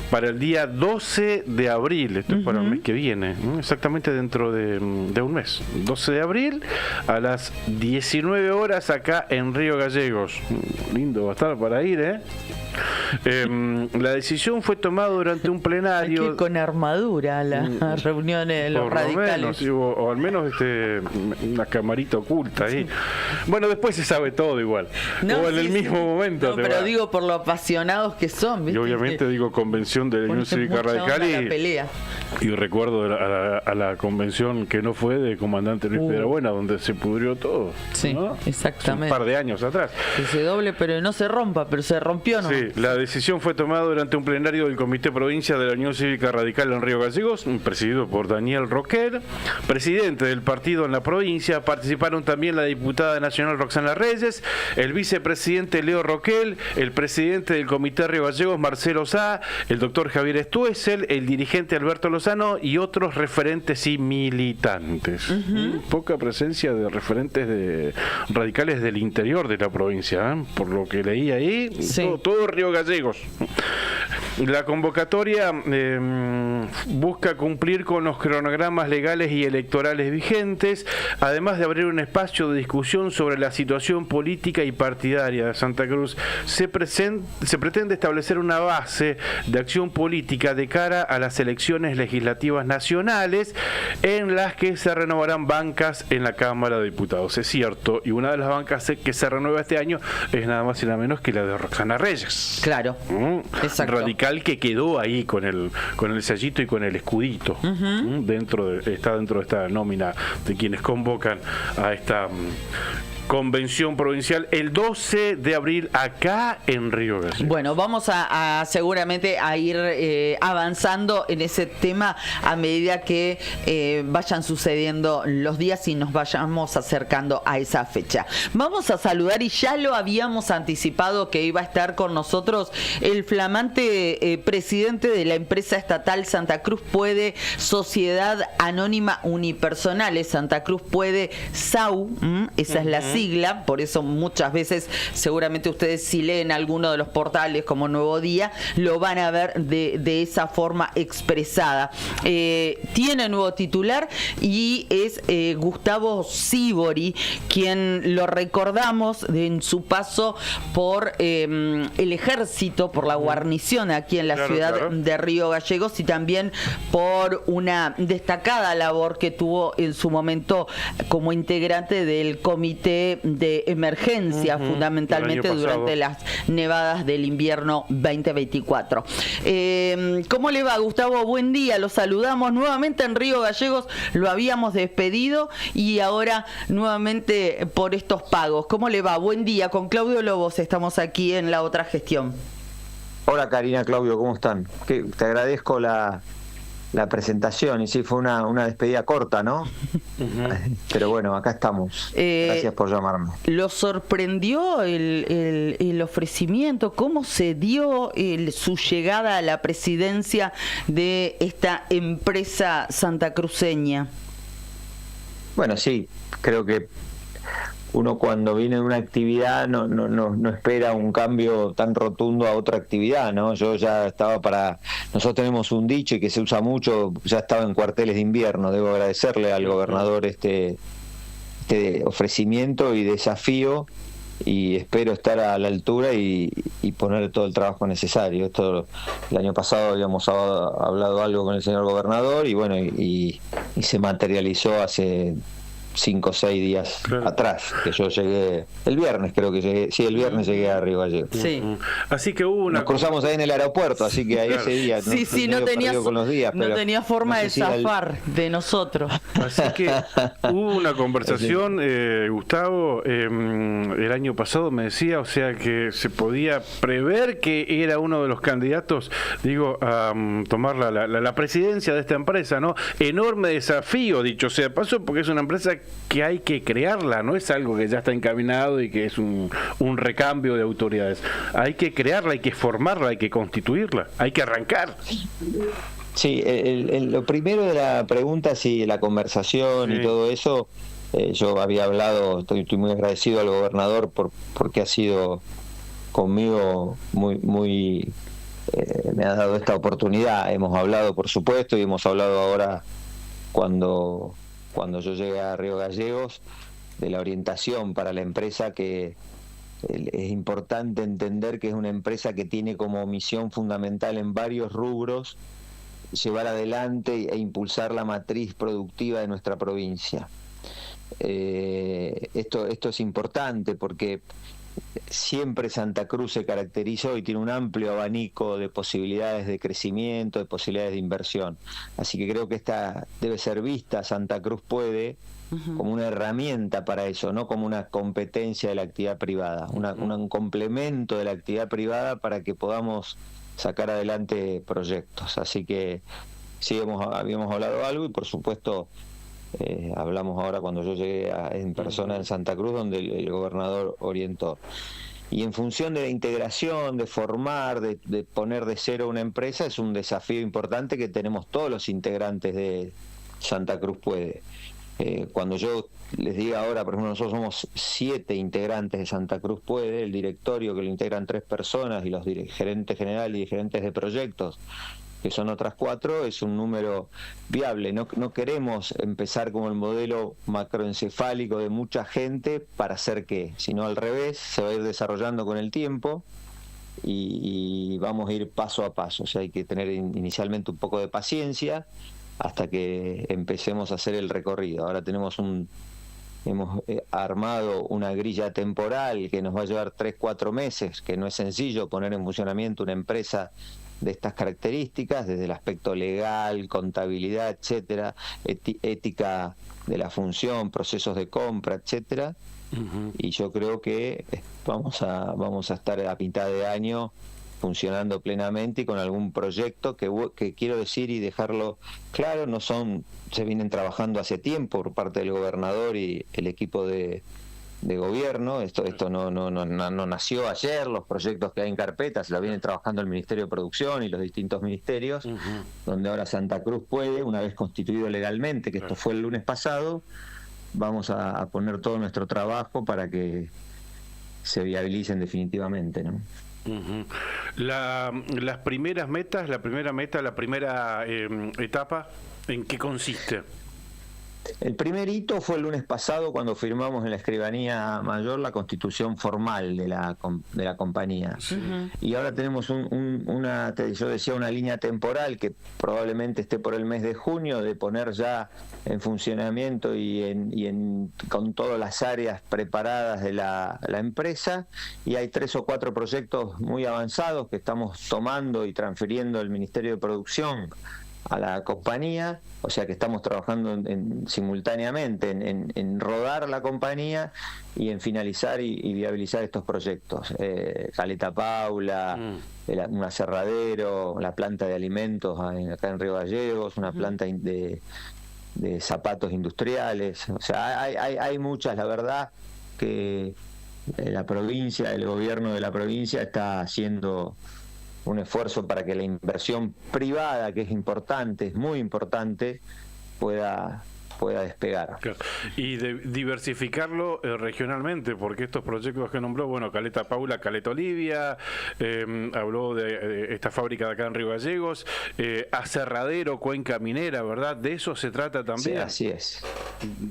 para el día 12 de abril, esto es para el mes que viene, exactamente dentro de un mes, 12 de abril a las 19 horas acá en Río Gallegos. Lindo va a estar para ir, ¿eh? La decisión fue tomada durante un plenario. Hay que con armadura las reuniones de los radicales. O al menos una camarita oculta ahí. Bueno, después se sabe todo igual. O en el mismo momento. No, pero digo por lo apasionados que son, ¿viste? Y obviamente digo convención de la Unión Cívica Radical y recuerdo a la convención que no fue de comandante Luis Piedrabuena, donde se pudrió todo. Sí, ¿no? Exactamente. Un par de años atrás. Que se doble pero no se rompa, pero se rompió, ¿no? Sí, la decisión fue tomada durante un plenario del Comité Provincia de la Unión Cívica Radical en Río Gallegos, presidido por Daniel Roquer, presidente del partido en la provincia. Participaron también la diputada nacional Roxana Reyes, el vicepresidente Leo Roquel, el presidente del Comité Río Gallegos Marcelo Sá, el doctor Javier Stuessel, el dirigente Alberto Lozano y otros referentes y militantes. Poca presencia de referentes radicales del interior de la provincia, por lo que leí ahí, todo Río Gallegos. La convocatoria busca cumplir con los cronogramas legales y electorales vigentes, además de abrir un espacio de discusión sobre la situación política y partidaria de Santa Cruz. Se pretende establecer una base de acción política de cara a las elecciones legislativas nacionales, en las que se renovarán bancas en la Cámara de Diputados. Es cierto, y una de las bancas que se renueva este año es nada más y nada menos que la de Roxana Reyes. Claro. Exacto. Radical que quedó ahí con el sellito y con el escudito. Está dentro de esta nómina de quienes convocan a esta convención provincial el 12 de abril acá en Río Gallegos. Bueno, vamos a seguramente a ir avanzando en ese tema a medida que vayan sucediendo los días y nos vayamos acercando a esa fecha. Vamos a saludar, y ya lo habíamos anticipado que iba a estar con nosotros el flamante presidente de la empresa estatal Santa Cruz Puede, Sociedad Anónima Unipersonales. Santa Cruz Puede, SAU, esa es la sigla. sigla, por eso muchas veces seguramente ustedes si leen alguno de los portales como Nuevo Día, lo van a ver de esa forma expresada. Tiene nuevo titular y es Gustavo Sibori, quien lo recordamos en su paso por el ejército, por la guarnición aquí en la ciudad de Río Gallegos, y también por una destacada labor que tuvo en su momento como integrante del comité de emergencia, fundamentalmente durante las nevadas del invierno 2024. ¿Cómo le va, Gustavo? Buen día, lo saludamos nuevamente en Río Gallegos, lo habíamos despedido y ahora nuevamente por estos pagos. ¿Cómo le va? Buen día, con Claudio Lobos estamos aquí en La Otra Gestión. Hola Karina, Claudio, ¿cómo están? Te agradezco la presentación, y sí, fue una despedida corta, ¿no? Pero bueno, acá estamos. Gracias por llamarme. ¿Lo sorprendió el ofrecimiento? ¿Cómo se dio su llegada a la presidencia de esta empresa santacruceña? Bueno, sí, creo que uno cuando viene de una actividad no espera un cambio tan rotundo a otra actividad, ¿no? Yo ya estaba nosotros tenemos un dicho y que se usa mucho, ya estaba en cuarteles de invierno. Debo agradecerle al gobernador este ofrecimiento y desafío, y espero estar a la altura y poner todo el trabajo necesario. Esto el año pasado habíamos hablado algo con el señor gobernador y bueno, y se materializó hace 5 o 6 días atrás, que yo llegué el viernes, creo que llegué, sí, el viernes llegué a Río Gallegos. Sí. Así que nos cruzamos ahí en el aeropuerto, así que ahí ese día no tenía forma de zafar de nosotros. Así que hubo una conversación, Gustavo, el año pasado me decía, o sea que se podía prever que era uno de los candidatos, a tomar la presidencia de esta empresa, ¿no? Enorme desafío, dicho sea de paso, porque es una empresa que hay que crearla, no es algo que ya está encaminado y que es un recambio de autoridades. Hay que crearla, hay que formarla, hay que constituirla, hay que arrancar. Sí, lo primero de la pregunta, sí, la conversación y todo eso, yo había hablado, estoy muy agradecido al gobernador porque ha sido conmigo muy me ha dado esta oportunidad. Hemos hablado, por supuesto, y hemos hablado ahora cuando yo llegué a Río Gallegos, de la orientación para la empresa, que es importante entender que es una empresa que tiene como misión fundamental en varios rubros llevar adelante e impulsar la matriz productiva de nuestra provincia. Esto es importante porque siempre Santa Cruz se caracterizó y tiene un amplio abanico de posibilidades de crecimiento, de posibilidades de inversión. Así que creo que esta debe ser vista, Santa Cruz puede, como una herramienta para eso, no como una competencia de la actividad privada, un complemento de la actividad privada para que podamos sacar adelante proyectos. Así que sí, habíamos hablado algo y por supuesto hablamos ahora cuando yo llegué en persona en Santa Cruz, donde el gobernador orientó. Y en función de la integración, de formar, de poner de cero una empresa, es un desafío importante que tenemos todos los integrantes de Santa Cruz Puede. Cuando yo les diga ahora, por ejemplo, nosotros somos 7 integrantes de Santa Cruz Puede, el directorio que lo integran 3 personas y los gerentes generales y gerentes de proyectos, que son otras 4, es un número viable. No queremos empezar como el modelo macroencefálico de mucha gente para hacer qué, sino al revés, se va a ir desarrollando con el tiempo y vamos a ir paso a paso. O sea, hay que tener inicialmente un poco de paciencia hasta que empecemos a hacer el recorrido. Ahora hemos armado una grilla temporal que nos va a llevar 3-4 meses, que no es sencillo poner en funcionamiento una empresa de estas características, desde el aspecto legal, contabilidad, etcétera, ética de la función, procesos de compra, etcétera. Y yo creo que vamos a estar a mitad de año funcionando plenamente y con algún proyecto que quiero decir y dejarlo claro, se vienen trabajando hace tiempo por parte del gobernador y el equipo de gobierno. Esto no nació ayer. Los proyectos que hay en carpeta se los viene trabajando el Ministerio de Producción y los distintos ministerios, donde ahora Santa Cruz Puede, una vez constituido legalmente, que esto fue el lunes pasado, vamos a poner todo nuestro trabajo para que se viabilicen definitivamente, ¿no? Las primeras metas, la primera etapa, ¿en qué consiste? El primer hito fue el lunes pasado cuando firmamos en la Escribanía Mayor la constitución formal de la compañía. Y ahora tenemos yo decía, una línea temporal que probablemente esté por el mes de junio, de poner ya en funcionamiento con todas las áreas preparadas de la empresa, y hay 3 o 4 proyectos muy avanzados que estamos tomando y transfiriendo del Ministerio de Producción a la compañía, o sea que estamos trabajando simultáneamente en rodar la compañía y en finalizar y viabilizar estos proyectos. Caleta Paula, un aserradero, la planta de alimentos acá en Río Gallegos, una planta de zapatos industriales. O sea, hay muchas, la verdad que la provincia, el gobierno de la provincia está haciendo un esfuerzo para que la inversión privada, que es importante, es muy importante, pueda despegar. Claro. Y diversificarlo regionalmente, porque estos proyectos que nombró, bueno, Caleta Paula, Caleta Olivia, habló de esta fábrica de acá en Río Gallegos, aserradero, cuenca minera, ¿verdad? De eso se trata también. Sí,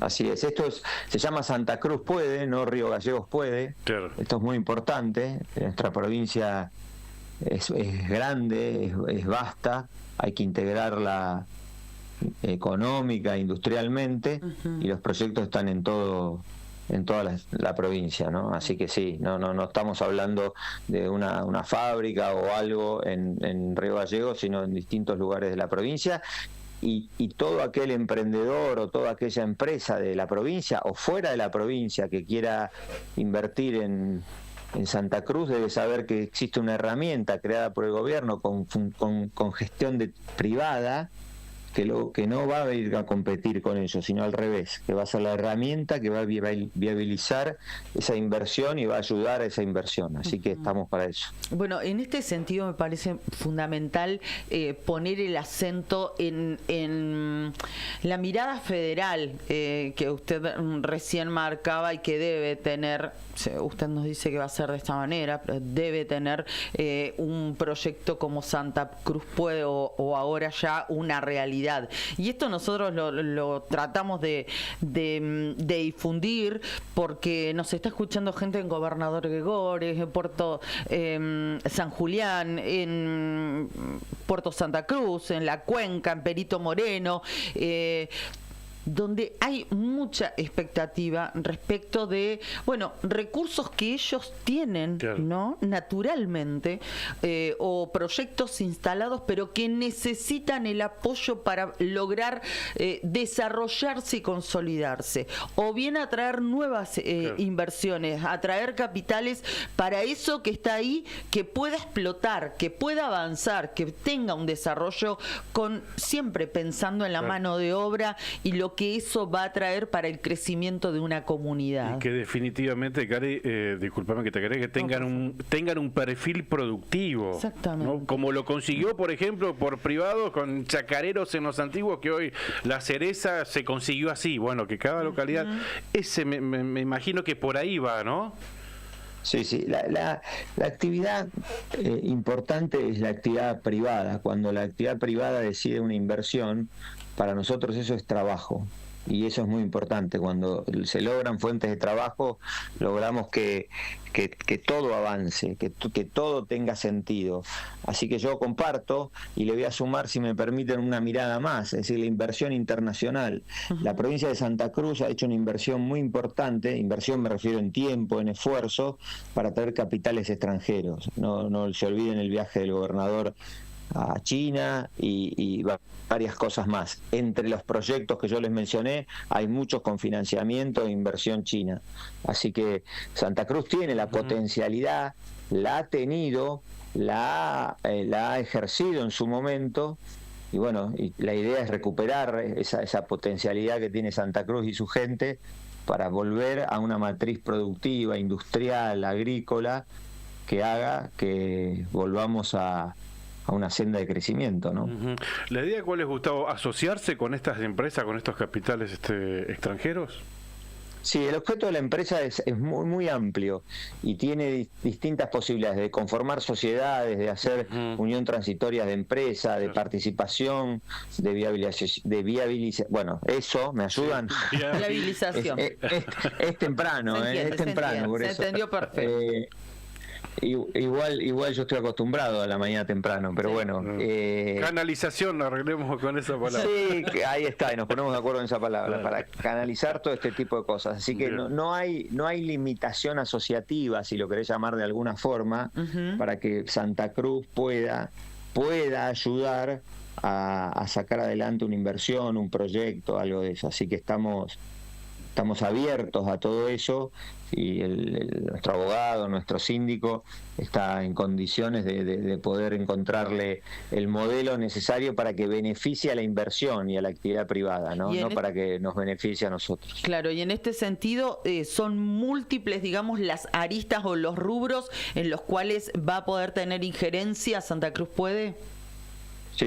así es. Esto se llama Santa Cruz Puede, no Río Gallegos Puede. Claro. Esto es muy importante. Nuestra provincia es grande, es vasta, hay que integrarla económica, industrialmente, y los proyectos están en toda la provincia, ¿no? Así que sí, no estamos hablando de una fábrica o algo en Río Gallegos, sino en distintos lugares de la provincia. Y todo aquel emprendedor o toda aquella empresa de la provincia o fuera de la provincia que quiera invertir en Santa Cruz debe saber que existe una herramienta creada por el gobierno con gestión privada que no va a ir a competir con ellos, sino al revés, que va a ser la herramienta que va a viabilizar esa inversión y va a ayudar a esa inversión. Así que estamos para eso. Bueno, en este sentido me parece fundamental poner el acento en la mirada federal que usted recién marcaba y que debe tener, usted nos dice que va a ser de esta manera, pero debe tener un proyecto como Santa Cruz Puede o ahora ya una realidad. Y esto nosotros lo tratamos de difundir porque nos está escuchando gente en Gobernador Gregores, en Puerto San Julián, en Puerto Santa Cruz, en La Cuenca, en Perito Moreno, donde hay mucha expectativa respecto de, recursos que ellos tienen, claro, ¿no? Naturalmente, o proyectos instalados, pero que necesitan el apoyo para lograr desarrollarse y consolidarse, o bien atraer nuevas claro, inversiones, atraer capitales para eso que está ahí, que pueda explotar, que pueda avanzar, que tenga un desarrollo siempre pensando en la claro, mano de obra y lo que eso va a traer para el crecimiento de una comunidad. Y que definitivamente, Cari, discúlpame que te agregue, que tengan un perfil productivo. Exactamente. ¿No? Como lo consiguió, por ejemplo, por privado con chacareros en los antiguos, que hoy La Cereza se consiguió así. Bueno, que cada localidad, ese me imagino que por ahí va, ¿no? Sí, la actividad importante es la actividad privada. Cuando la actividad privada decide una inversión, para nosotros eso es trabajo, y eso es muy importante. Cuando se logran fuentes de trabajo, logramos que todo avance, que todo tenga sentido. Así que yo comparto, y le voy a sumar, si me permiten, una mirada más, es decir, la inversión internacional. La provincia de Santa Cruz ha hecho una inversión muy importante, inversión me refiero en tiempo, en esfuerzo, para traer capitales extranjeros. No se olviden el viaje del gobernador a China y varias cosas más. Entre los proyectos que yo les mencioné hay muchos con financiamiento e inversión china. Así que Santa Cruz tiene la potencialidad, la ha tenido, la ha ejercido en su momento, y bueno, y la idea es recuperar esa potencialidad que tiene Santa Cruz y su gente para volver a una matriz productiva, industrial, agrícola, que haga que volvamos a una senda de crecimiento, ¿no? ¿La idea cuál es, Gustavo? ¿Asociarse con estas empresas, con estos capitales extranjeros? Sí, el objeto de la empresa es muy, muy amplio y tiene distintas posibilidades de conformar sociedades, de hacer unión transitoria de empresa, de participación, de viabilización. Bueno, eso, ¿me ayudan? Viabilización. Es temprano, es temprano. Por se eso. entendió perfecto. Igual yo estoy acostumbrado a la mañana temprano, pero bueno. Canalización, arreglemos con esa palabra. Sí, ahí está, y nos ponemos de acuerdo en esa palabra, para canalizar todo este tipo de cosas. Así que no hay limitación asociativa, si lo querés llamar de alguna forma, para que Santa Cruz pueda ayudar a sacar adelante una inversión, un proyecto, algo de eso. Así que estamos abiertos a todo eso, y nuestro abogado, nuestro síndico está en condiciones de poder encontrarle el modelo necesario para que beneficie a la inversión y a la actividad privada, no para que nos beneficie a nosotros. Claro, y en este sentido son múltiples, digamos, las aristas o los rubros en los cuales va a poder tener injerencia Santa Cruz Puede.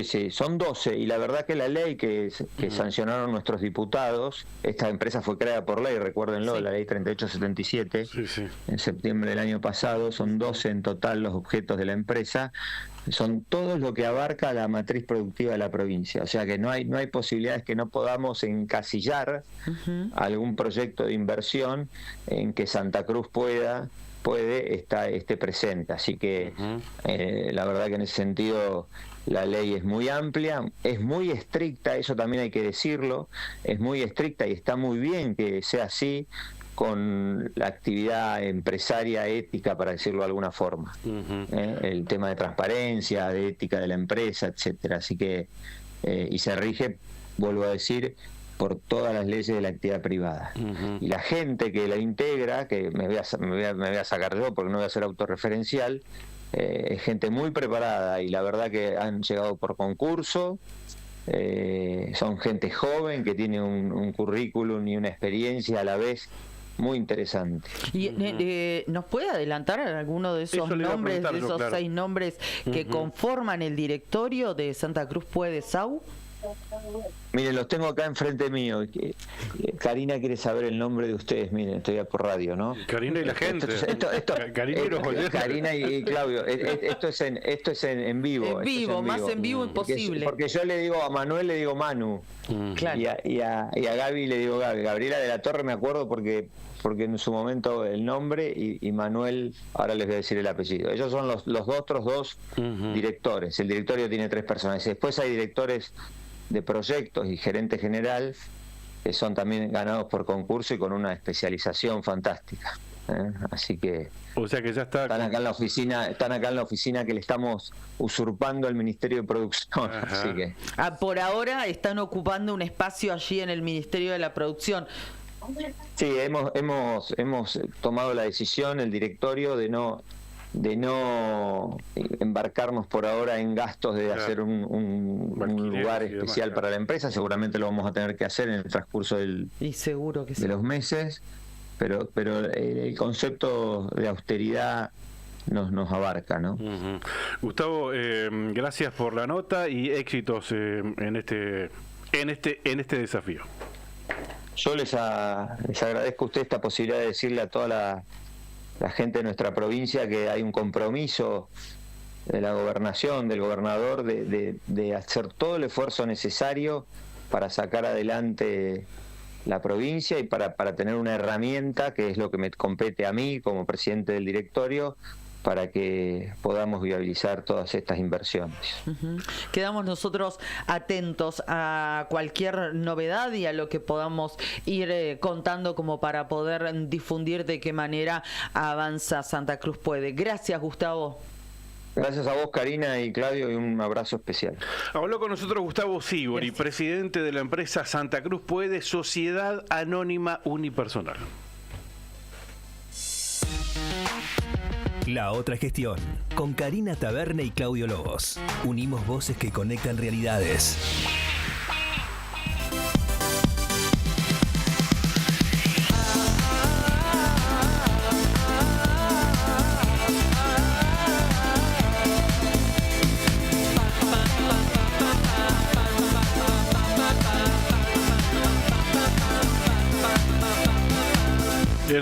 Sí, son 12, y la verdad que la ley que sancionaron nuestros diputados, esta empresa fue creada por ley, recuérdenlo, la ley 3877, en septiembre del año pasado, son 12 en total los objetos de la empresa, son todos lo que abarca la matriz productiva de la provincia, o sea que no hay posibilidades que no podamos encasillar algún proyecto de inversión en que Santa Cruz esté presente, así que la verdad que en ese sentido la ley es muy amplia, es muy estricta, eso también hay que decirlo, es muy estricta y está muy bien que sea así, con la actividad empresaria ética, para decirlo de alguna forma, el tema de transparencia, de ética de la empresa, etcétera, así que y se rige, vuelvo a decir, por todas las leyes de la actividad privada. Y la gente que la integra, que me voy a sacar yo porque no voy a ser autorreferencial, es gente muy preparada, y la verdad que han llegado por concurso, son gente joven que tiene un currículum y una experiencia a la vez muy interesante. ¿Y nos puede adelantar alguno de esos nombres, de esos 6 nombres que conforman el directorio de Santa Cruz Puede SAU? Miren, los tengo acá enfrente mío. Karina quiere saber el nombre de ustedes. Miren, estoy por radio, ¿no? Karina y la gente. Karina y Claudio. Esto es en vivo. En vivo, más en vivo imposible. Porque yo le digo a Manuel, le digo Manu. Claro. Y a Gaby le digo Gaby. Gabriela de la Torre me acuerdo porque en su momento el nombre, y Manuel, ahora les voy a decir el apellido. Ellos son los otros dos directores. El directorio tiene 3 personas. Después hay directores de proyectos y gerente general, que son también ganados por concurso y con una especialización fantástica. Así que, o sea que ya están acá en la oficina que le estamos usurpando al Ministerio de Producción. Así que por ahora están ocupando un espacio allí en el Ministerio de la Producción. Sí, hemos tomado la decisión, el directorio, de no embarcarnos por ahora en gastos de hacer un lugar especial para la empresa. Seguramente lo vamos a tener que hacer en el transcurso de los meses, pero el concepto de austeridad nos abarca, ¿no? Gustavo, gracias por la nota y éxitos en este desafío. Yo les agradezco a usted esta posibilidad de decirle a toda la gente de nuestra provincia que hay un compromiso de la gobernación, del gobernador, de hacer todo el esfuerzo necesario para sacar adelante la provincia y para tener una herramienta, que es lo que me compete a mí como presidente del directorio, para que podamos viabilizar todas estas inversiones. Quedamos nosotros atentos a cualquier novedad y a lo que podamos ir contando, como para poder difundir de qué manera avanza Santa Cruz Puede. Gracias, Gustavo. Gracias a vos, Karina y Claudio, y un abrazo especial. Habló con nosotros Gustavo Sibori, presidente de la empresa Santa Cruz Puede, Sociedad Anónima Unipersonal. La otra gestión, con Karina Taberne y Claudio Lobos. Unimos voces que conectan realidades.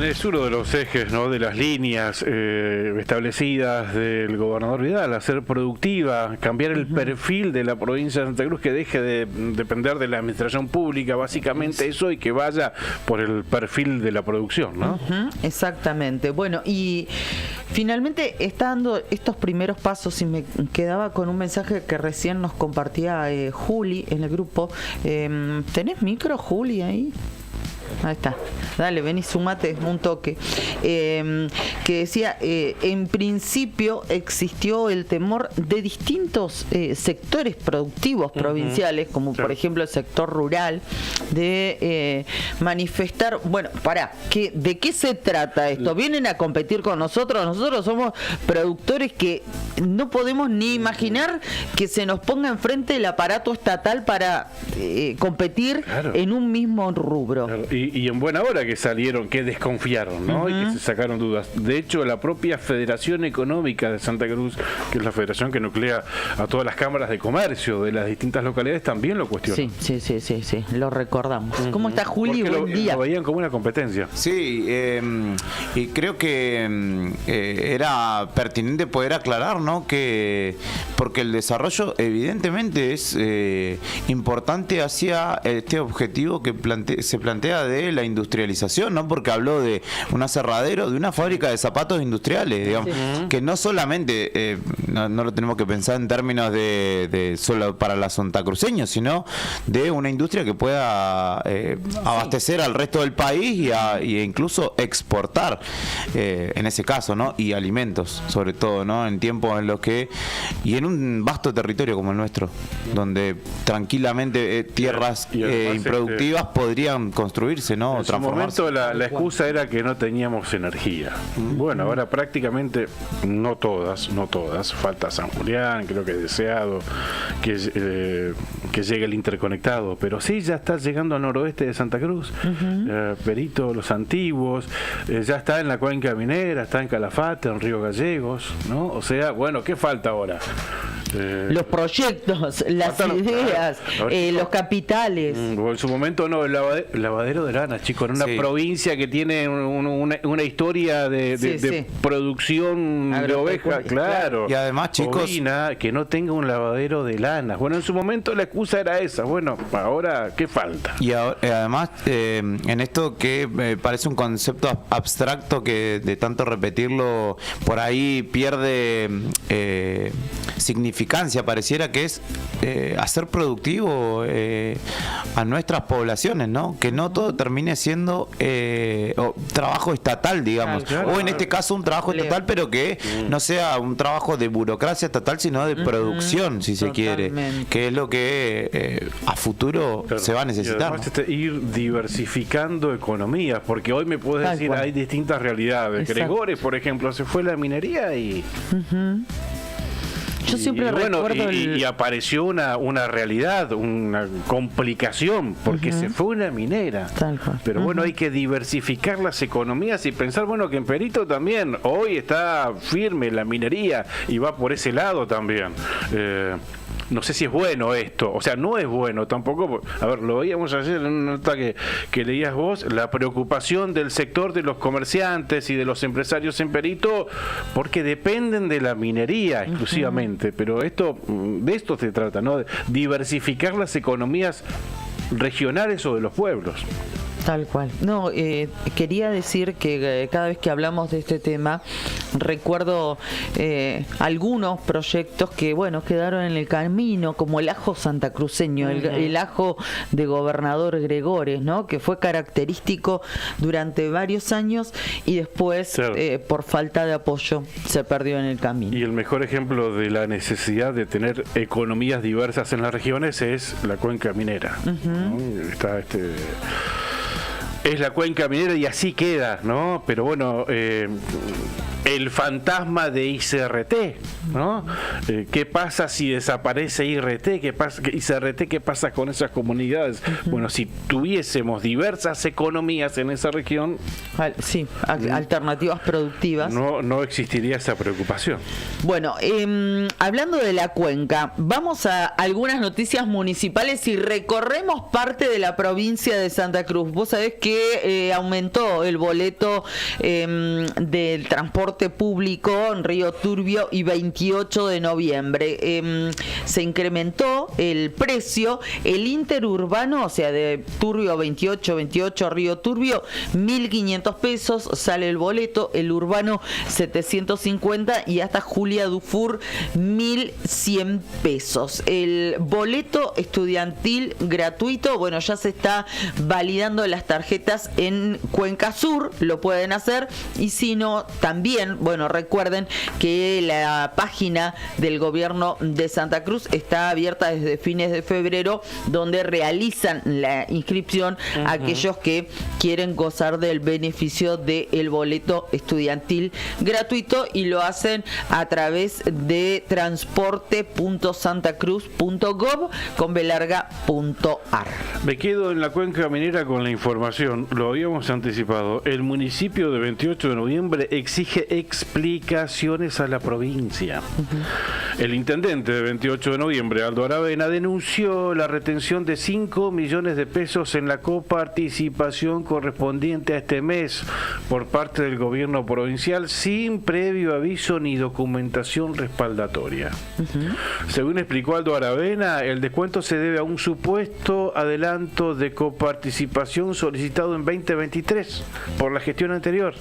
es uno de los ejes, ¿no?, de las líneas establecidas del gobernador Vidal, hacer productiva, cambiar el perfil de la provincia de Santa Cruz, que deje de depender de la administración pública, básicamente eso, y que vaya por el perfil de la producción, ¿no? Exactamente. Bueno, y finalmente está dando estos primeros pasos, y me quedaba con un mensaje que recién nos compartía Juli en el grupo. ¿Tenés micro, Juli, ahí? Ahí está. Dale, vení, sumate un toque. Que decía, en principio existió el temor de distintos sectores productivos provinciales, como por ejemplo el sector rural, de manifestar, bueno, ¿de qué se trata esto? ¿Vienen a competir con nosotros? Nosotros somos productores que no podemos ni imaginar que se nos ponga enfrente el aparato estatal para competir en un mismo rubro. Claro. Y en buena hora que salieron, que desconfiaron, ¿no? Y que se sacaron dudas. De hecho, la propia Federación Económica de Santa Cruz, que es la federación que nuclea a todas las cámaras de comercio de las distintas localidades, también lo cuestionó. Sí, lo recordamos. ¿Cómo está, Juli? Porque Buen día. Lo veían como una competencia. Sí, y creo que era pertinente poder aclarar, ¿no?, que porque el desarrollo evidentemente es importante hacia este objetivo que se plantea de la industrialización, ¿no? Porque habló de un aserradero, de una fábrica de zapatos industriales, digamos, que no solamente no lo tenemos que pensar en términos de solo para los santacruceños, sino de una industria que pueda abastecer al resto del país e incluso exportar, en ese caso, ¿no? Y alimentos, sobre todo, ¿no? En tiempos en los que, y en un vasto territorio como el nuestro, donde tranquilamente tierras improductivas podrían construirse, ¿no? En su momento la excusa era que no teníamos energía. Bueno, ahora prácticamente no todas, falta San Julián, creo que es deseado que llegue el interconectado, pero sí ya está llegando al noroeste de Santa Cruz, Perito, Los Antiguos, ya está en la cuenca minera, está en Calafate, en Río Gallegos, ¿no? O sea, bueno, ¿qué falta ahora? Los proyectos, las ideas, los capitales. En su momento no, el lavadero de lana, chicos, en una provincia que tiene una historia de producción de ovejas, claro. Y además, chicos, ovina, que no tenga un lavadero de lana. Bueno, en su momento la excusa era esa. Bueno, ahora, ¿qué falta? Y además, en esto que parece un concepto abstracto que de tanto repetirlo, por ahí pierde significancia, pareciera que es hacer productivo a nuestras poblaciones, ¿no? Que no todo termine siendo trabajo estatal, digamos, o en este caso un trabajo estatal, pero que no sea un trabajo de burocracia estatal, sino de producción, si se quiere, que es lo que a futuro se va a necesitar, y además, ir diversificando economías, porque hoy me puedes decir, hay distintas realidades. Gregores, por ejemplo, se fue la minería y... Yo siempre recuerdo y apareció una realidad, una complicación, porque se fue una minera. Pero bueno, hay que diversificar las economías y pensar, bueno, que en Perito también hoy está firme la minería y va por ese lado también. No sé si es bueno esto, o sea, no es bueno tampoco. A ver, lo veíamos ayer en una nota que leías vos, la preocupación del sector de los comerciantes y de los empresarios en Perito, porque dependen de la minería exclusivamente, pero de esto se trata, ¿no? De diversificar las economías regionales o de los pueblos. Tal cual. No, quería decir que cada vez que hablamos de este tema, recuerdo algunos proyectos que, bueno, quedaron en el camino, como el ajo santacruceño, el ajo de gobernador Gregores, ¿no? Que fue característico durante varios años y después, por falta de apoyo, se perdió en el camino. Y el mejor ejemplo de la necesidad de tener economías diversas en las regiones es la cuenca minera, ¿no? Está es la cuenca minera y así queda, ¿no? Pero bueno, el fantasma de ICRT, ¿no? ¿Qué pasa si desaparece IRT? ¿Qué pasa, ICRT, qué pasa con esas comunidades? Bueno, si tuviésemos diversas economías en esa región, alternativas productivas, no existiría esa preocupación. Bueno, hablando de la cuenca, vamos a algunas noticias municipales y recorremos parte de la provincia de Santa Cruz. Vos sabés que aumentó el boleto del transporte público en Río Turbio y 28 de noviembre. Se incrementó el precio, el interurbano, o sea, de Turbio 28 Río Turbio, 1.500 pesos sale el boleto, el urbano 750 y hasta Julia Dufour 1.100 pesos. El boleto estudiantil gratuito, bueno, ya se está validando las tarjetas en Cuenca Sur, lo pueden hacer, y si no, también, bueno, recuerden que la página del gobierno de Santa Cruz está abierta desde fines de febrero, donde realizan la inscripción a aquellos que quieren gozar del beneficio del boleto estudiantil gratuito, y lo hacen a través de transporte.santacruz.gov.ar. Me quedo en la cuenca minera con la información, lo habíamos anticipado. El municipio de 28 de noviembre exige explicaciones a la provincia. El intendente de 28 de noviembre, Aldo Aravena, denunció la retención de 5 millones de pesos en la coparticipación correspondiente a este mes por parte del gobierno provincial sin previo aviso ni documentación respaldatoria. Según explicó Aldo Aravena, el descuento se debe a un supuesto adelanto de coparticipación solicitado en 2023 por la gestión anterior.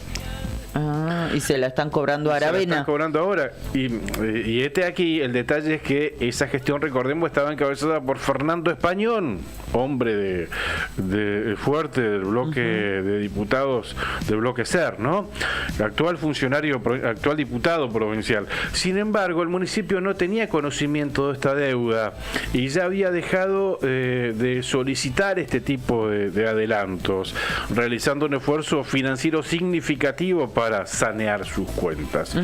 Y se la están cobrando a Aravena. Se la están cobrando ahora. Y aquí, el detalle es que esa gestión, recordemos, estaba encabezada por Fernando Españón, hombre de fuerte del bloque de diputados del bloque SER, ¿no? El actual diputado provincial. Sin embargo, el municipio no tenía conocimiento de esta deuda y ya había dejado de solicitar este tipo de adelantos, realizando un esfuerzo financiero significativo para sanear sus cuentas.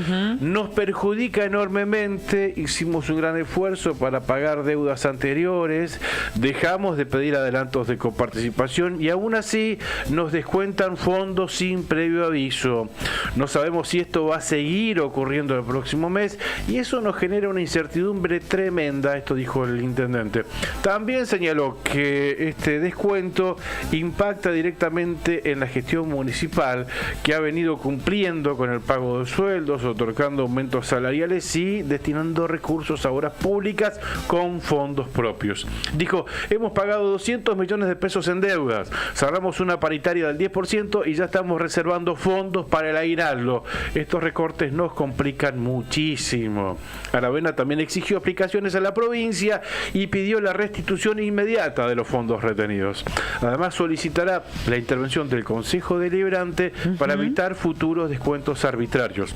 Nos perjudica enormemente, hicimos un gran esfuerzo para pagar deudas anteriores, dejamos de pedir adelantos de coparticipación y aún así nos descuentan fondos sin previo aviso. No sabemos si esto va a seguir ocurriendo el próximo mes y eso nos genera una incertidumbre tremenda, esto dijo el intendente. También señaló que este descuento impacta directamente en la gestión municipal, que ha venido cumpliendo con el pago de sueldos, otorgando aumentos salariales y destinando recursos a obras públicas con fondos propios. Dijo, hemos pagado 200 millones de pesos en deudas, cerramos una paritaria del 10% y ya estamos reservando fondos para el aguinaldo. Estos recortes nos complican muchísimo. Aravena también exigió explicaciones a la provincia y pidió la restitución inmediata de los fondos retenidos. Además, solicitará la intervención del Consejo Deliberante para evitar futuros descuentos arbitrarios.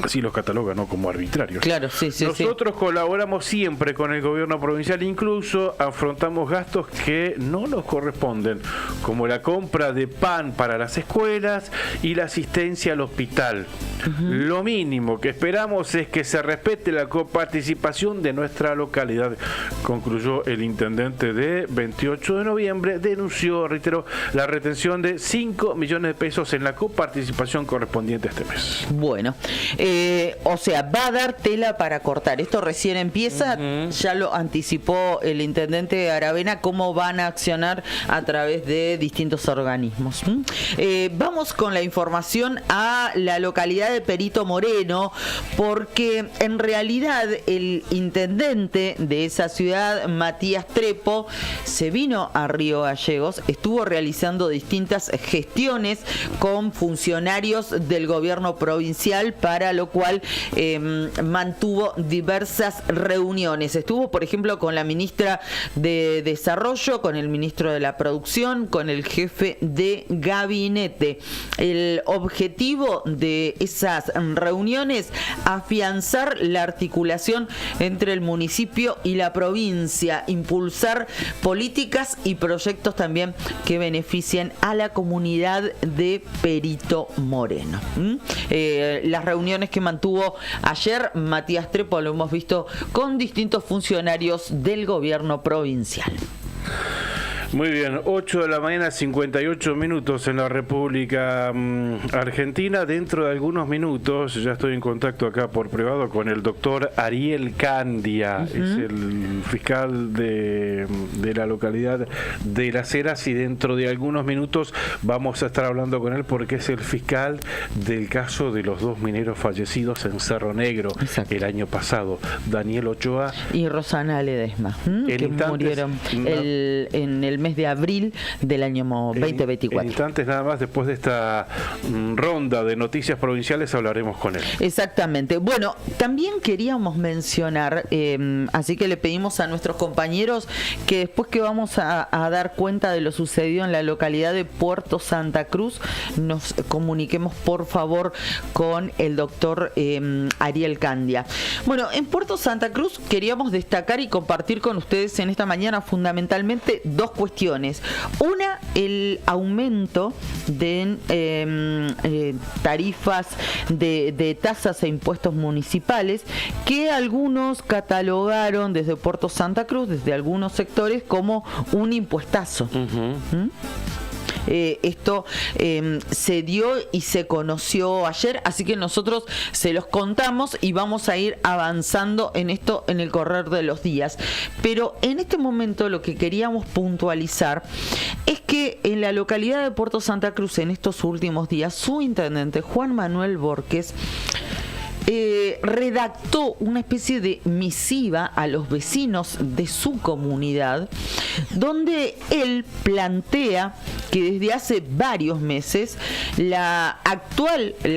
Así los catalogan, ¿no?, como arbitrarios. Claro, sí. Nosotros colaboramos siempre con el gobierno provincial, incluso afrontamos gastos que no nos corresponden, como la compra de pan para las escuelas y la asistencia al hospital. Lo mínimo que esperamos es que se respete la coparticipación de nuestra localidad, concluyó el intendente de 28 de noviembre. Denunció, reitero, la retención de 5 millones de pesos en la coparticipación correspondiente a este mes. Bueno, o sea, va a dar tela para cortar. Esto recién empieza, ya lo anticipó el intendente Aravena, cómo van a accionar a través de distintos organismos. Vamos con la información a la localidad de Perito Moreno, porque en realidad el intendente de esa ciudad, Matías Trepo, se vino a Río Gallegos, estuvo realizando distintas gestiones con funcionarios del gobierno provincial para lo cual mantuvo diversas reuniones. Estuvo, por ejemplo, con la ministra de Desarrollo, con el ministro de la Producción, con el jefe de gabinete. El objetivo de esas reuniones, afianzar la articulación entre el municipio y la provincia, impulsar políticas y proyectos también que beneficien a la comunidad de Perito Moreno. Las reuniones que mantuvo ayer Matías Trepo lo hemos visto con distintos funcionarios del gobierno provincial. Muy bien, 8 de la mañana, 58 minutos en la República Argentina. Dentro de algunos minutos, ya estoy en contacto acá por privado con el doctor Ariel Candia, es el fiscal de la localidad de Las Heras, y dentro de algunos minutos vamos a estar hablando con él porque es el fiscal del caso de los 2 mineros fallecidos en Cerro Negro. Exacto. El año pasado, Daniel Ochoa y Rosana Ledesma, que murieron en el mes de abril del año 2024. En instantes nada más, después de esta ronda de noticias provinciales, hablaremos con él. Exactamente. Bueno, también queríamos mencionar, así que le pedimos a nuestros compañeros que después que vamos a dar cuenta de lo sucedido en la localidad de Puerto Santa Cruz, nos comuniquemos por favor con el doctor Ariel Candia. Bueno, en Puerto Santa Cruz queríamos destacar y compartir con ustedes en esta mañana fundamentalmente 2 cuestiones. Una, el aumento de tarifas de tasas e impuestos municipales que algunos catalogaron desde Puerto Santa Cruz, desde algunos sectores, como un impuestazo. Esto se dio y se conoció ayer, así que nosotros se los contamos y vamos a ir avanzando en esto en el correr de los días. Pero en este momento lo que queríamos puntualizar es que en la localidad de Puerto Santa Cruz, en estos últimos días, su intendente Juan Manuel Borges redactó una especie de misiva a los vecinos de su comunidad, donde él plantea que desde hace varios meses la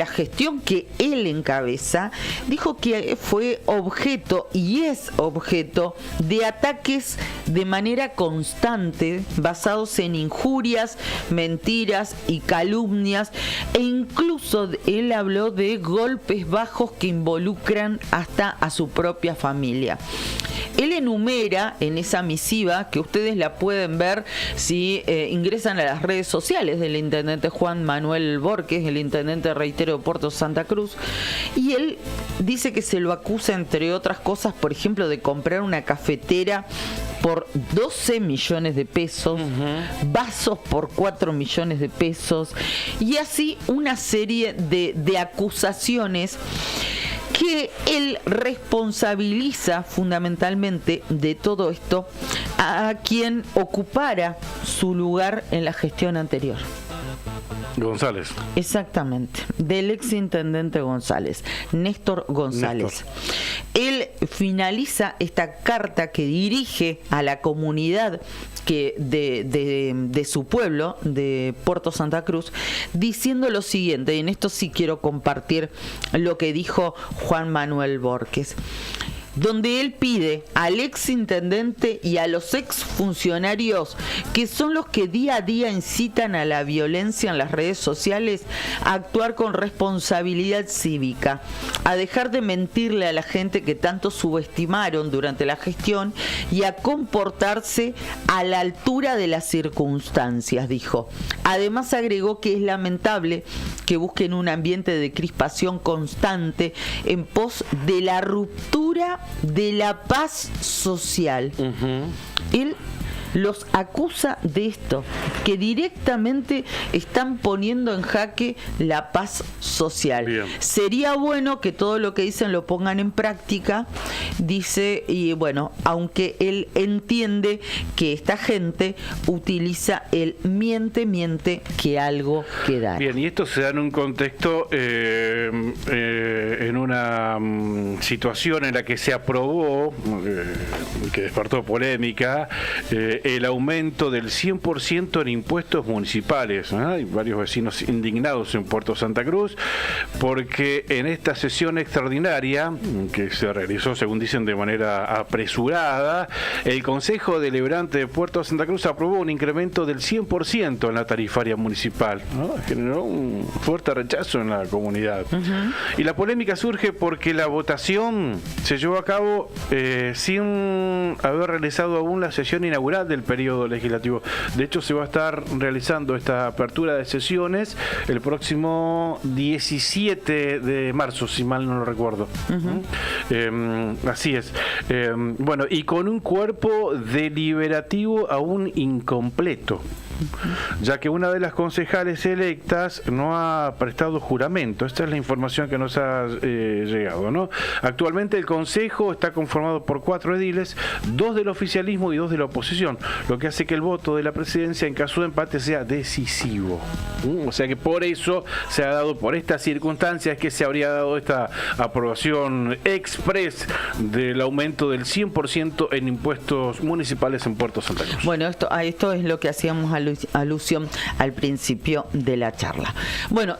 gestión que él encabeza, dijo que fue objeto y es objeto de ataques de manera constante, basados en injurias, mentiras y calumnias, e incluso él habló de golpes bajos que involucran hasta a su propia familia. Él enumera en esa misiva, que ustedes la pueden ver si ingresan a las redes sociales del intendente Juan Manuel Borges, el intendente, reitero, de Puerto Santa Cruz, y él dice que se lo acusa, entre otras cosas, por ejemplo, de comprar una cafetera por 12 millones de pesos, vasos por 4 millones de pesos, y así una serie de acusaciones que él responsabiliza fundamentalmente de todo esto a quien ocupara su lugar en la gestión anterior. González. Exactamente, del exintendente González, Néstor González. Él finaliza esta carta que dirige a la comunidad de su pueblo, de Puerto Santa Cruz, diciendo lo siguiente, y en esto sí quiero compartir lo que dijo Juan Manuel Borges, donde él pide al exintendente y a los exfuncionarios, que son los que día a día incitan a la violencia en las redes sociales, a actuar con responsabilidad cívica, a dejar de mentirle a la gente que tanto subestimaron durante la gestión y a comportarse a la altura de las circunstancias, dijo. Además agregó que es lamentable que busquen un ambiente de crispación constante en pos de la ruptura de la paz social. Él los acusa de esto, que directamente están poniendo en jaque la paz social. Bien. Sería bueno que todo lo que dicen lo pongan en práctica, dice, y bueno, aunque él entiende que esta gente utiliza el miente, que algo queda. Bien, y esto se da en un contexto, en una situación en la que se aprobó, que despertó polémica, el aumento del 100% en impuestos municipales. Hay varios vecinos indignados en Puerto Santa Cruz porque en esta sesión extraordinaria que se realizó, según dicen, de manera apresurada, el Consejo Deliberante de Puerto Santa Cruz aprobó un incremento del 100% en la tarifaria municipal, ¿no? Generó un fuerte rechazo en la comunidad. Y la polémica surge porque la votación se llevó a cabo sin haber realizado aún la sesión inaugural del periodo legislativo. De hecho, se va a estar realizando esta apertura de sesiones el próximo 17 de marzo, si mal no lo recuerdo. Así es. Bueno, y con un cuerpo deliberativo aún incompleto, ya que una de las concejales electas no ha prestado juramento. Esta es la información que nos ha llegado, ¿no? Actualmente el Consejo está conformado por 4 ediles, 2 del oficialismo y 2 de la oposición, lo que hace que el voto de la presidencia en caso de empate sea decisivo. O sea que por eso se ha dado, por estas circunstancias, que se habría dado esta aprobación express del aumento del 100% en impuestos municipales en Puerto Santa Cruz. Bueno, esto es lo que hacíamos alusión al principio de la charla. Bueno,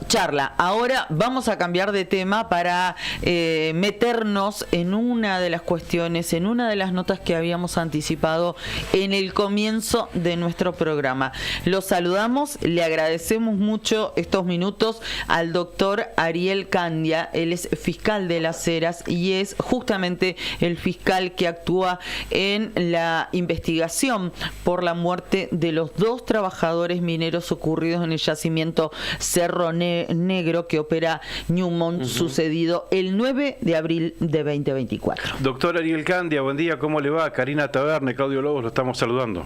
ahora vamos a cambiar de tema para meternos en una de las cuestiones, en una de las notas que habíamos anticipado en el comienzo de nuestro programa. Los saludamos, le agradecemos mucho estos minutos al doctor Ariel Candia. Él es fiscal de Las Heras y es justamente el fiscal que actúa en la investigación por la muerte de los 2 trabajadores mineros ocurridos en el yacimiento Cerro Negro que opera Newmont, sucedido el 9 de abril de 2024. Doctor Ariel Candia, buen día, ¿cómo le va? Karina Taberne, Claudio Lobos, lo estamos saludando.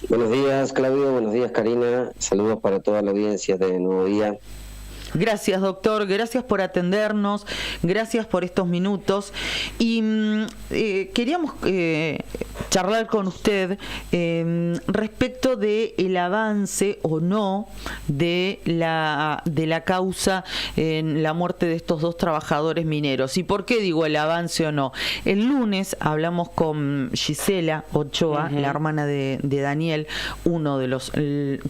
Buenos días, Claudio, buenos días, Karina, saludos para toda la audiencia de Nuevo Día. Gracias, doctor, gracias por atendernos, gracias por estos minutos. Y queríamos charlar con usted respecto del avance o no de la causa en la muerte de estos 2 trabajadores mineros. ¿Y por qué digo el avance o no? El lunes hablamos con Gisela Ochoa, la hermana de Daniel, uno de los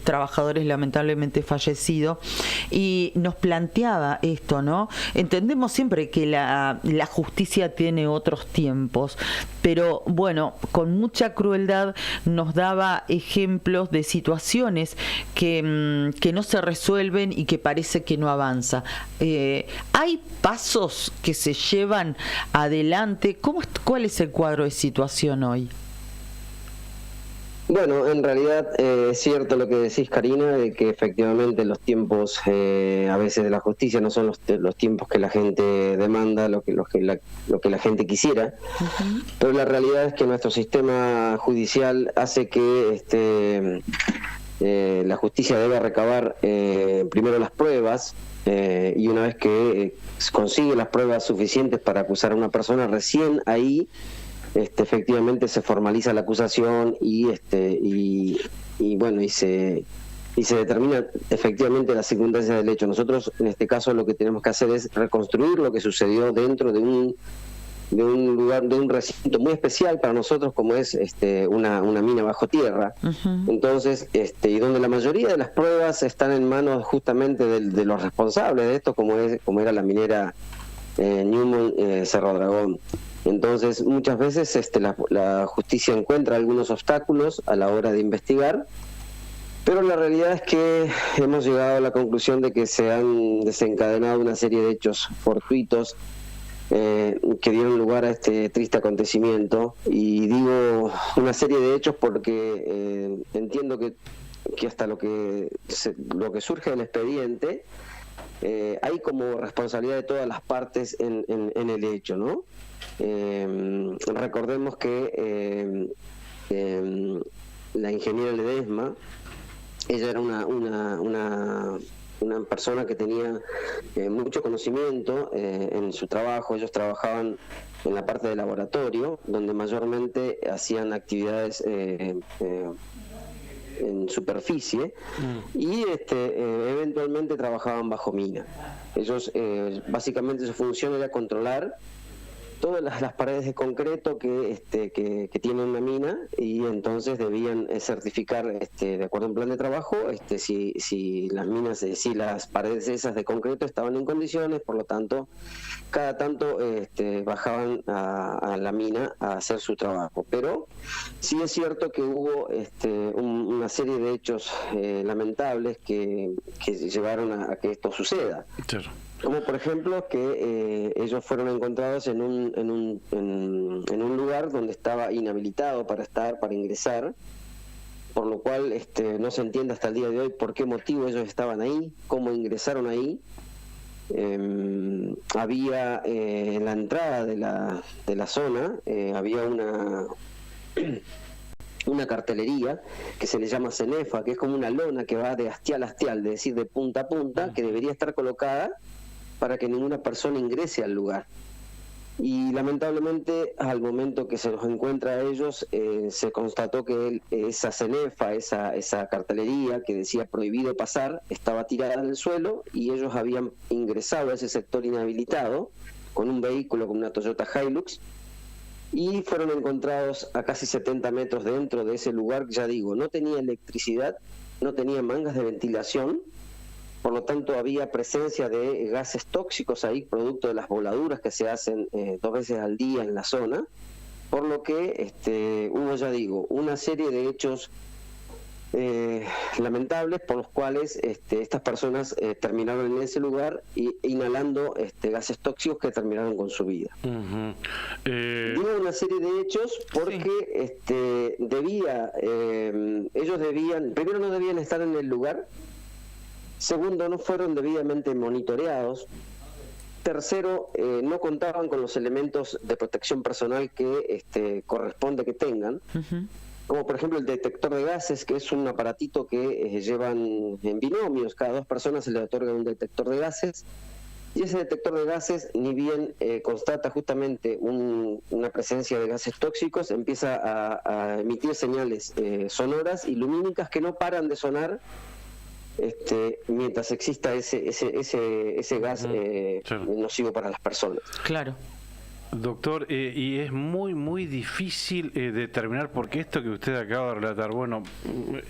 trabajadores lamentablemente fallecido, y nos planteaba esto, ¿no? Entendemos siempre que la justicia tiene otros tiempos, pero bueno, con mucha crueldad nos daba ejemplos de situaciones que no se resuelven y que parece que no avanza. ¿Hay pasos que se llevan adelante? ¿Cuál es el cuadro de situación hoy? Bueno, en realidad es cierto lo que decís, Karina, de que efectivamente los tiempos a veces de la justicia no son los tiempos que la gente demanda, lo que la gente quisiera, pero la realidad es que nuestro sistema judicial hace que la justicia debe recabar primero las pruebas, y una vez que consigue las pruebas suficientes para acusar a una persona, recién ahí efectivamente se formaliza la acusación y se determina efectivamente las circunstancias del hecho. Nosotros en este caso lo que tenemos que hacer es reconstruir lo que sucedió dentro de un lugar, de un recinto muy especial para nosotros, como es una mina bajo tierra. Entonces, y donde la mayoría de las pruebas están en manos justamente de los responsables de esto, como era la minera Newmont Cerro Dragón. Entonces, muchas veces la justicia encuentra algunos obstáculos a la hora de investigar, pero la realidad es que hemos llegado a la conclusión de que se han desencadenado una serie de hechos fortuitos que dieron lugar a este triste acontecimiento. Y digo una serie de hechos porque entiendo que hasta lo que surge del expediente hay como responsabilidad de todas las partes en el hecho, ¿no? Recordemos que la ingeniera Ledesma, ella era una persona que tenía mucho conocimiento en su trabajo. Ellos trabajaban en la parte de laboratorio, donde mayormente hacían actividades en superficie y eventualmente trabajaban bajo mina. Ellos básicamente su función era controlar todas las paredes de concreto que tienen una mina, y entonces debían certificar, de acuerdo a un plan de trabajo, si las minas, si las paredes esas de concreto estaban en condiciones. Por lo tanto, cada tanto bajaban a la mina a hacer su trabajo. Pero sí es cierto que hubo una serie de hechos lamentables que llevaron a que esto suceda. Claro. Como por ejemplo que ellos fueron encontrados en un lugar donde estaba inhabilitado para ingresar, por lo cual no se entiende hasta el día de hoy por qué motivo ellos estaban ahí, cómo ingresaron ahí. Había en la entrada de la zona había una cartelería que se le llama cenefa, que es como una lona que va de hastial a hastial, es decir, de punta a punta, que debería estar colocada para que ninguna persona ingrese al lugar. Y lamentablemente, al momento que se los encuentra a ellos, se constató que esa cenefa, esa cartelería que decía prohibido pasar, estaba tirada en el suelo, y ellos habían ingresado a ese sector inhabilitado con un vehículo, con una Toyota Hilux, y fueron encontrados a casi 70 metros dentro de ese lugar. Ya digo, no tenía electricidad, no tenía mangas de ventilación, por lo tanto había presencia de gases tóxicos ahí, producto de las voladuras que se hacen 2 veces al día en la zona, por lo que hubo, ya digo, una serie de hechos lamentables por los cuales estas personas terminaron en ese lugar inhalando gases tóxicos que terminaron con su vida. Digo una serie de hechos porque ellos debían, primero, no debían estar en el lugar; segundo, no fueron debidamente monitoreados; tercero, no contaban con los elementos de protección personal que corresponde que tengan, como por ejemplo el detector de gases, que es un aparatito que llevan en binomios. Cada 2 personas se le otorga un detector de gases, y ese detector de gases, ni bien constata justamente una presencia de gases tóxicos, empieza a emitir señales sonoras y lumínicas que no paran de sonar mientras exista ese gas nocivo para las personas. Claro. Doctor, y es muy difícil determinar, porque esto que usted acaba de relatar, bueno,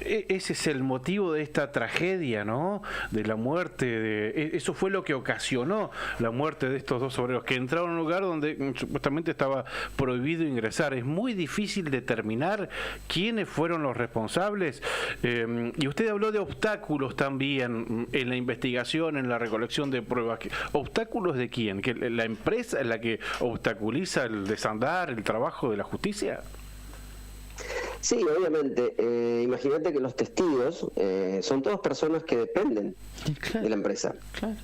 ese es el motivo de esta tragedia, ¿no? De la muerte, eso fue lo que ocasionó la muerte de estos 2 obreros que entraron a un lugar donde supuestamente estaba prohibido ingresar. Es muy difícil determinar quiénes fueron los responsables. Y usted habló de obstáculos también en la investigación, en la recolección de pruebas. ¿Obstáculos de quién? ¿Que la empresa es la que obstaculiza el desandar, el trabajo de la justicia? Sí, obviamente. Imagínate que los testigos son todas personas que dependen de la empresa. Claro.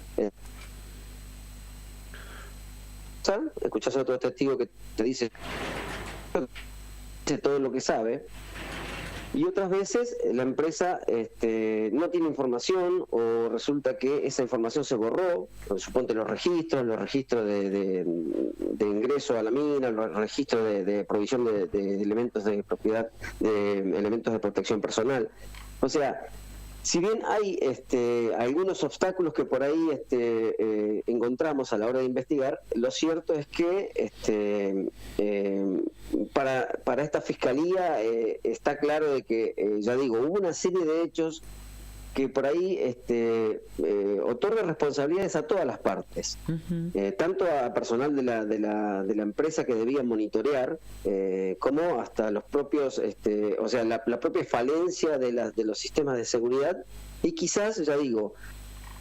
Escuchás a otro testigo que te dice todo lo que sabe, y otras veces la empresa no tiene información, o resulta que esa información se borró. Suponte los registros de ingreso a la mina, los registros de provisión de elementos de propiedad, de elementos de protección personal. O sea, si bien hay algunos obstáculos que por ahí encontramos a la hora de investigar, lo cierto es que para esta fiscalía está claro de que, ya digo, hubo una serie de hechos que por ahí otorga responsabilidades a todas las partes, tanto a personal de la empresa que debía monitorear, como hasta los propios, o sea, la propia falencia de los sistemas de seguridad, y quizás, ya digo,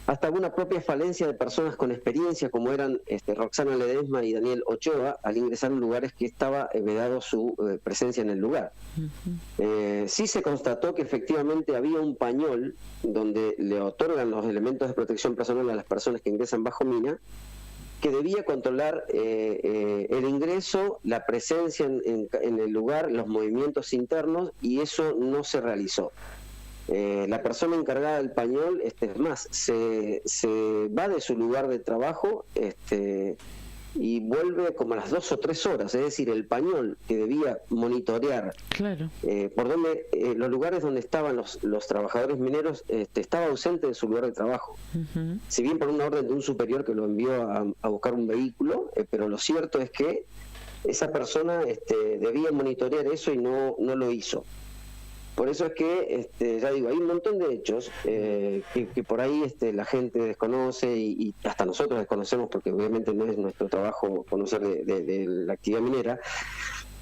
hasta una propia falencia de personas con experiencia, como eran Roxana Ledesma y Daniel Ochoa, al ingresar en lugares que estaba vedado su presencia en el lugar. Sí se constató que efectivamente había un pañol donde le otorgan los elementos de protección personal a las personas que ingresan bajo mina, que debía controlar el ingreso, la presencia en el lugar, los movimientos internos, y eso no se realizó. La persona encargada del pañol, es más, se va de su lugar de trabajo y vuelve como a las 2 o 3 horas, es decir, el pañol que debía monitorear por donde los lugares donde estaban los trabajadores mineros estaba ausente de su lugar de trabajo. Si bien por una orden de un superior que lo envió a buscar un vehículo, pero lo cierto es que esa persona debía monitorear eso y no lo hizo. Por eso es que, ya digo, hay un montón de hechos que por ahí la gente desconoce y hasta nosotros desconocemos, porque obviamente no es nuestro trabajo conocer de la actividad minera.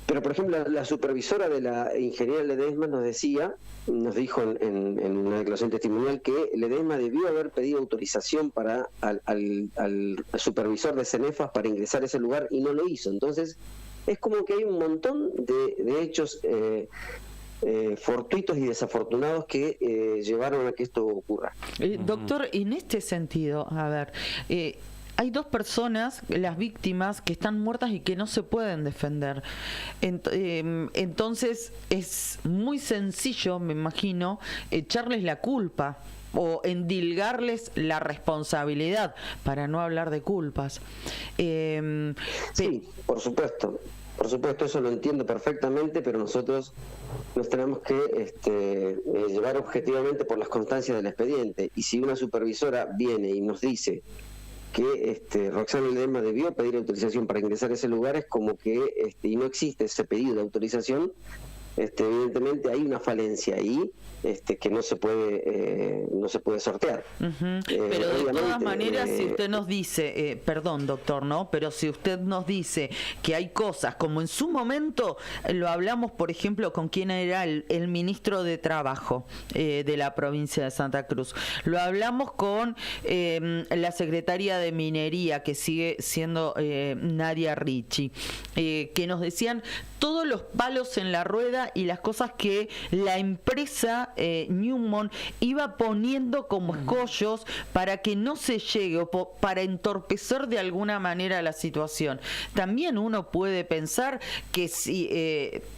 Pero, por ejemplo, la supervisora de la ingeniería Ledesma nos dijo en una declaración testimonial que Ledesma debió haber pedido autorización al supervisor de Cenefas para ingresar a ese lugar y no lo hizo. Entonces, es como que hay un montón de hechos fortuitos y desafortunados que llevaron a que esto ocurra. Doctor, en este sentido, a ver, hay 2 personas, las víctimas, que están muertas y que no se pueden defender. Entonces es muy sencillo, me imagino, echarles la culpa o endilgarles la responsabilidad, para no hablar de culpas. Sí, por supuesto. Por supuesto, eso lo entiendo perfectamente, pero nosotros nos tenemos que llevar objetivamente por las constancias del expediente. Y si una supervisora viene y nos dice que Roxana Ledesma debió pedir autorización para ingresar a ese lugar, es como que y no existe ese pedido de autorización, evidentemente hay una falencia ahí que no se puede sortear. Pero de todas maneras, si usted nos dice, perdón doctor, ¿no? Pero si usted nos dice que hay cosas, como en su momento lo hablamos, por ejemplo, con quien era el ministro de Trabajo de la provincia de Santa Cruz, lo hablamos con la secretaria de Minería, que sigue siendo Nadia Ricci, que nos decían todos los palos en la rueda y las cosas que la empresa Newmont iba poniendo como escollos para que no se llegue o para entorpecer de alguna manera la situación. También uno puede pensar que si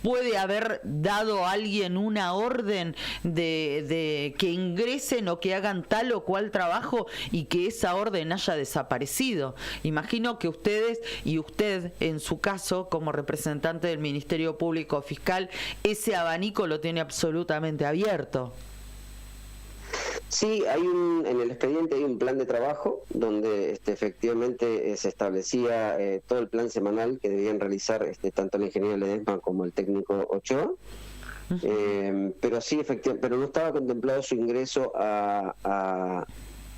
puede haber dado a alguien una orden de que ingresen o que hagan tal o cual trabajo y que esa orden haya desaparecido. Imagino que ustedes y usted en su caso como representante del Ministerio Público Fiscal ese abanico lo tiene absolutamente abierto. Sí, en el expediente hay un plan de trabajo donde efectivamente se establecía todo el plan semanal que debían realizar tanto el ingeniero Ledesma como el técnico Ochoa, pero sí, efectivamente, pero no estaba contemplado su ingreso a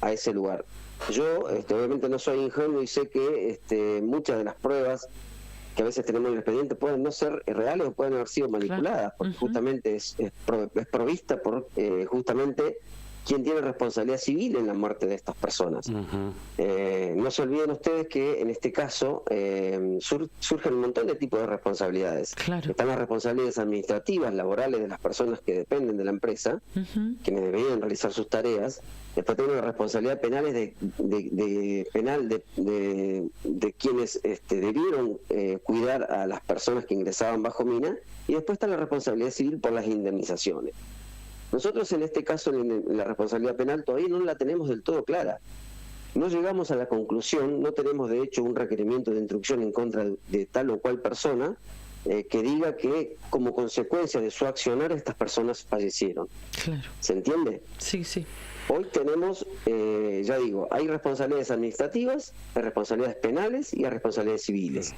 ese lugar. Yo obviamente no soy ingenuo y sé que muchas de las pruebas que a veces tenemos en el expediente pueden no ser reales o pueden haber sido manipuladas, porque justamente es provista por justamente quien tiene responsabilidad civil en la muerte de estas personas. No se olviden ustedes que en este caso surgen un montón de tipos de responsabilidades. Están las responsabilidades administrativas, laborales de las personas que dependen de la empresa, quienes deberían realizar sus tareas. Después tenemos las responsabilidades penales de quienes debieron cuidar a las personas que ingresaban bajo mina, y después está la responsabilidad civil por las indemnizaciones. Nosotros en este caso, en la responsabilidad penal, todavía no la tenemos del todo clara. No llegamos a la conclusión, no tenemos de hecho un requerimiento de instrucción en contra de tal o cual persona que diga que como consecuencia de su accionar estas personas fallecieron. ¿Se entiende? Sí, sí. Hoy tenemos, ya digo, hay responsabilidades administrativas, hay responsabilidades penales y hay responsabilidades civiles.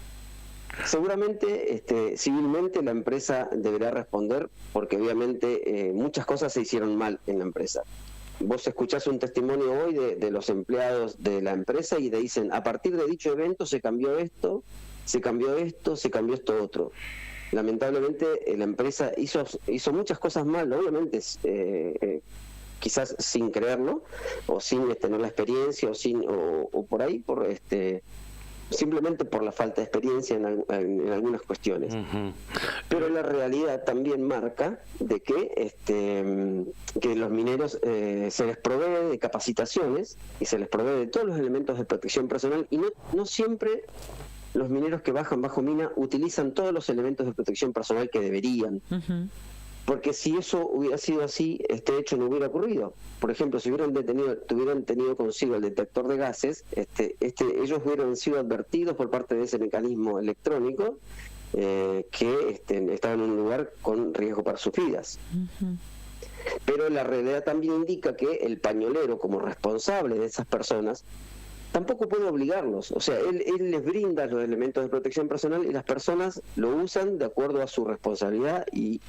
Seguramente, civilmente la empresa deberá responder porque obviamente muchas cosas se hicieron mal en la empresa. Vos escuchás un testimonio hoy de los empleados de la empresa y te dicen, a partir de dicho evento se cambió esto, se cambió esto, se cambió esto otro. Lamentablemente la empresa hizo muchas cosas mal, obviamente quizás sin creerlo o sin tener la experiencia o por ahí simplemente por la falta de experiencia en algunas cuestiones. Pero la realidad también marca de que los mineros se les provee de capacitaciones y se les provee de todos los elementos de protección personal, y no siempre los mineros que bajan bajo mina utilizan todos los elementos de protección personal que deberían. porque si eso hubiera sido así, este hecho no hubiera ocurrido. Por ejemplo, si hubieran tenido consigo el detector de gases, ellos hubieran sido advertidos por parte de ese mecanismo electrónico que estaban en un lugar con riesgo para sus vidas. Pero la realidad también indica que el pañolero, como responsable de esas personas, tampoco puede obligarlos. O sea, él les brinda los elementos de protección personal y las personas lo usan de acuerdo a su responsabilidad y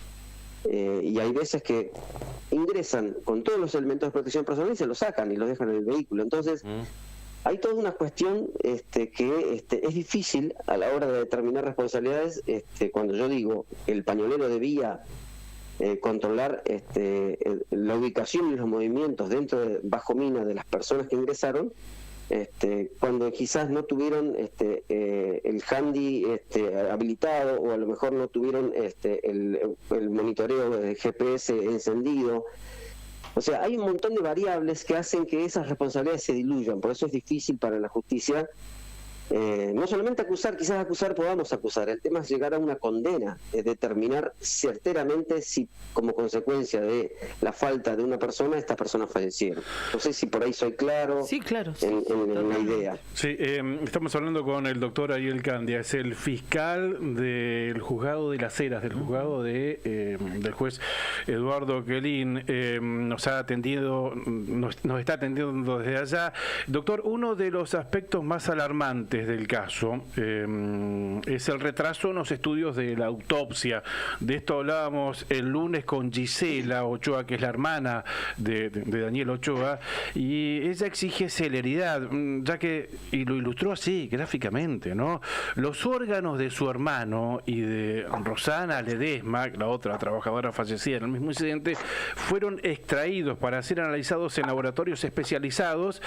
hay veces que ingresan con todos los elementos de protección personal y se los sacan y los dejan en el vehículo. Entonces, hay toda una cuestión que es difícil a la hora de determinar responsabilidades. Cuando yo digo el pañolero debía controlar la ubicación y los movimientos bajo mina de las personas que ingresaron, cuando quizás no tuvieron el handy habilitado, o a lo mejor no tuvieron el monitoreo de GPS encendido. O sea, hay un montón de variables que hacen que esas responsabilidades se diluyan. Por eso es difícil para la justicia no solamente quizás acusar podamos acusar, el tema es llegar a una condena, es determinar certeramente si como consecuencia de la falta de una persona, estas personas fallecieron. No sé si por ahí soy claro, en la idea. Sí, estamos hablando con el doctor Ariel Candia, es el fiscal del juzgado de Las Heras, del juzgado del juez Eduardo Quelín. Nos está atendiendo desde allá. Doctor, uno de los aspectos más alarmantes del caso es el retraso en los estudios de la autopsia. De esto hablábamos el lunes con Gisela Ochoa, que es la hermana de Daniel Ochoa, y ella exige celeridad, ya que, y lo ilustró así gráficamente, ¿no? Los órganos de su hermano y de Rosana Ledesma, la otra trabajadora fallecida en el mismo incidente, fueron extraídos para ser analizados en laboratorios especializados.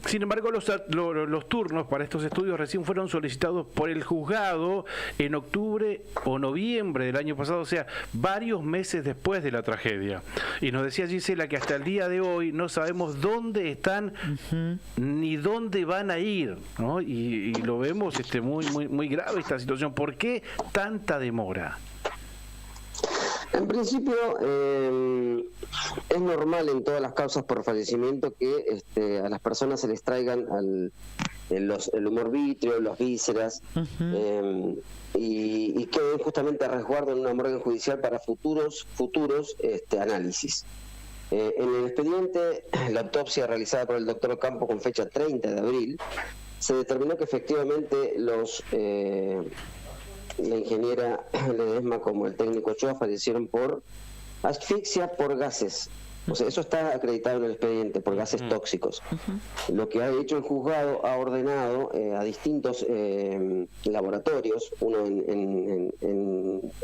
Sin embargo, los turnos para estos estudios recién fueron solicitados por el juzgado en octubre o noviembre del año pasado, o sea, varios meses después de la tragedia. Y nos decía Gisela que hasta el día de hoy no sabemos dónde están ni dónde van a ir, ¿no? Y lo vemos muy grave esta situación. ¿Por qué tanta demora? En principio, es normal en todas las causas por fallecimiento que a las personas se les traigan el humor vítreo, las vísceras, y queden justamente a resguardo en una morgue judicial para futuros análisis. En el expediente, la autopsia realizada por el doctor Ocampo con fecha 30 de abril, se determinó que efectivamente la ingeniera Ledesma como el técnico Ochoa fallecieron por asfixia por gases. O sea, eso está acreditado en el expediente, por gases tóxicos. Lo que ha hecho el juzgado, ha ordenado a distintos laboratorios, uno en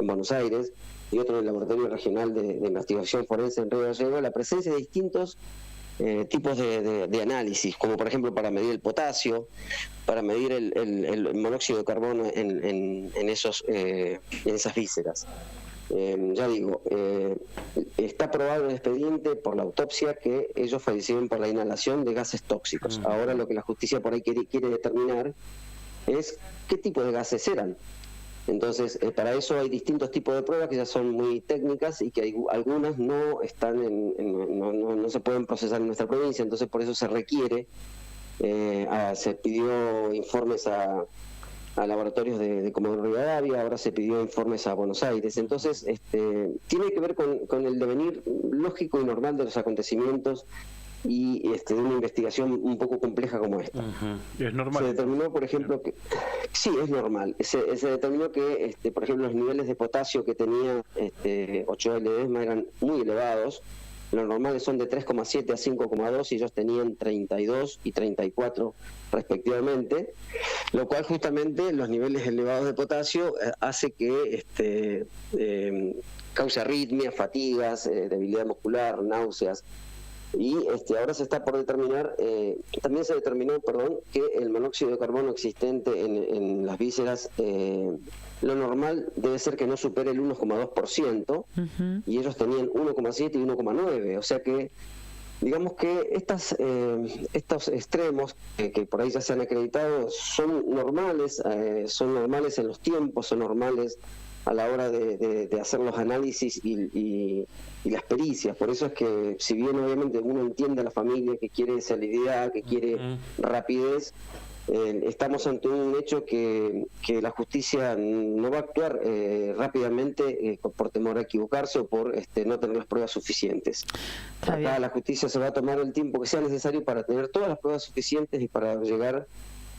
Buenos Aires y otro en el Laboratorio Regional de Investigación Forense en Río Gallegos, la presencia de distintos tipos de análisis, como por ejemplo para medir el potasio, para medir el monóxido de carbono en esas vísceras. Ya digo, está probado en el expediente por la autopsia que ellos fallecieron por la inhalación de gases tóxicos. Ahora lo que la justicia por ahí quiere determinar es qué tipo de gases eran. Entonces, para eso hay distintos tipos de pruebas que ya son muy técnicas y que algunas no están no se pueden procesar en nuestra provincia. Entonces, por eso se requiere, se pidió informes a laboratorios de Comodoro Rivadavia, ahora se pidió informes a Buenos Aires. Entonces, tiene que ver con el devenir lógico y normal de los acontecimientos y de una investigación un poco compleja como esta. ¿Es normal? Se determinó, por ejemplo, que sí, es normal. Se determinó que, por ejemplo, los niveles de potasio que tenía Ochoa y Ledesma eran muy elevados. Los normales son de 3,7 a 5,2 y ellos tenían 32 y 34 respectivamente, lo cual justamente los niveles elevados de potasio hace que cause arritmias, fatigas, debilidad muscular, náuseas. Y ahora se está por determinar, también se determinó, que el monóxido de carbono existente en las vísceras, lo normal debe ser que no supere el 1,2%, y ellos tenían 1,7 y 1,9, o sea que digamos que estos extremos que por ahí ya se han acreditado son normales en los tiempos, son normales a la hora de hacer los análisis y las pericias. Por eso es que, si bien obviamente uno entiende a la familia que quiere celeridad, que quiere rapidez, estamos ante un hecho que la justicia no va a actuar rápidamente por temor a equivocarse o por no tener las pruebas suficientes. Acá la justicia se va a tomar el tiempo que sea necesario para tener todas las pruebas suficientes y para llegar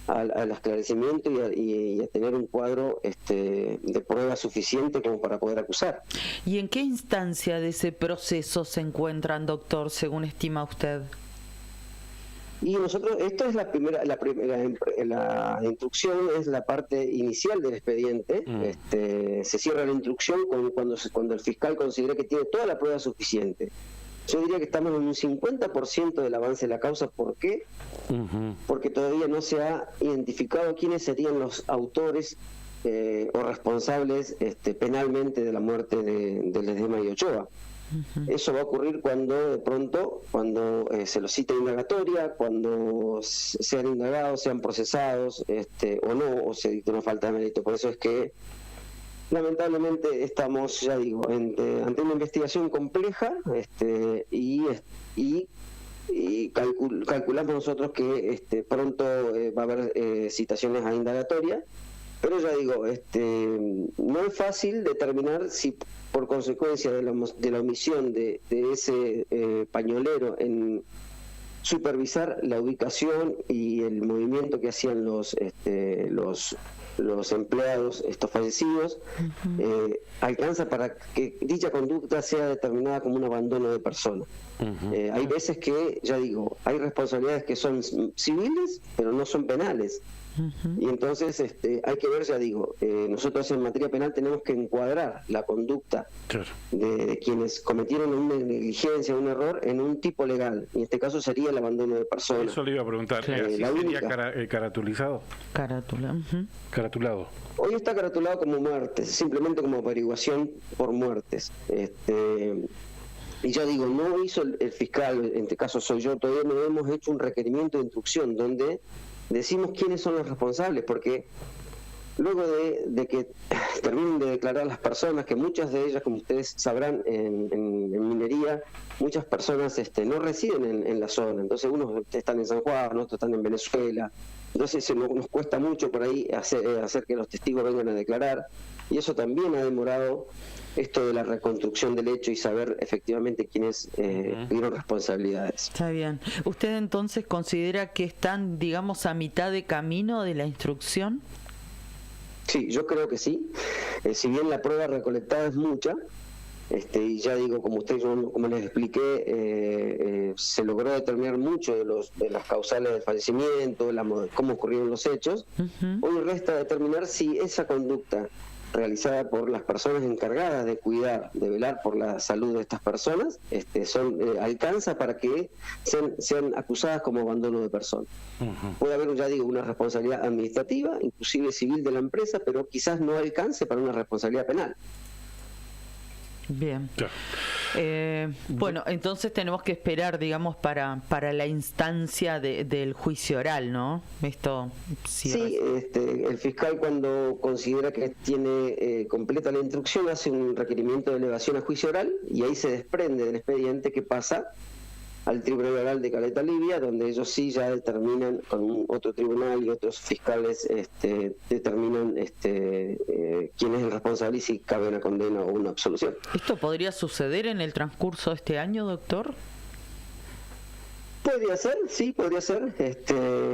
al esclarecimiento y a tener un cuadro de prueba suficiente como para poder acusar. ¿Y en qué instancia de ese proceso se encuentran, doctor, según estima usted? Y nosotros, esto es la instrucción es la parte inicial del expediente. Se cierra la instrucción cuando el fiscal considera que tiene toda la prueba suficiente. Yo diría que estamos en un 50% del avance de la causa. ¿Por qué? Porque todavía no se ha identificado quiénes serían los autores o responsables penalmente de la muerte de Ledesma y Ochoa. Eso va a ocurrir cuando se los cite indagatoria, cuando sean indagados, sean procesados o no, o se dicte una falta de mérito. Por eso es que lamentablemente estamos, ya digo, ante una investigación compleja y calculamos nosotros que pronto va a haber citaciones a indagatoria, pero ya digo, no es fácil determinar si por consecuencia de la omisión de ese pañolero en supervisar la ubicación y el movimiento que hacían los empleados, estos fallecidos, alcanza para que dicha conducta sea determinada como un abandono de persona. Hay veces que, ya digo, hay responsabilidades que son civiles, pero no son penales. Y entonces hay que ver, ya digo, nosotros en materia penal tenemos que encuadrar la conducta de quienes cometieron una negligencia, un error, en un tipo legal. Y en este caso sería el abandono de persona. Eso le iba a preguntar. ¿Así sería caratulizado? Caratulado. Hoy está caratulado como muertes, simplemente como averiguación por muertes. Y ya digo, no hizo el fiscal, en este caso soy yo, todavía no hemos hecho un requerimiento de instrucción donde decimos quiénes son los responsables, porque luego de que terminen de declarar las personas, que muchas de ellas, como ustedes sabrán, en minería, muchas personas no residen en la zona. Entonces unos están en San Juan, otros están en Venezuela. Entonces nos cuesta mucho por ahí hacer que los testigos vengan a declarar, y eso también ha demorado esto de la reconstrucción del hecho y saber efectivamente quiénes tuvieron responsabilidades. Está bien. ¿Usted entonces considera que están, digamos, a mitad de camino de la instrucción? Sí, yo creo que sí. Si bien la prueba recolectada es mucha, y ya digo, como les expliqué, se logró determinar mucho de las causales del fallecimiento, cómo ocurrieron los hechos. Hoy resta determinar si esa conducta realizada por las personas encargadas de cuidar, de velar por la salud de estas personas, alcanza para que sean acusadas como abandono de persona. Puede haber, ya digo, una responsabilidad administrativa, inclusive civil de la empresa, pero quizás no alcance para una responsabilidad penal. Bien. Bueno, entonces tenemos que esperar, digamos, para la instancia del juicio oral, ¿no? Esto sí, el fiscal, cuando considera que tiene completa la instrucción, hace un requerimiento de elevación a juicio oral, y ahí se desprende del expediente que pasa al Tribunal Oral de Caleta Olivia, donde ellos sí ya determinan, con otro tribunal y otros fiscales determinan quién es el responsable y si cabe una condena o una absolución. ¿Esto podría suceder en el transcurso de este año, doctor? Podría ser, sí, podría ser.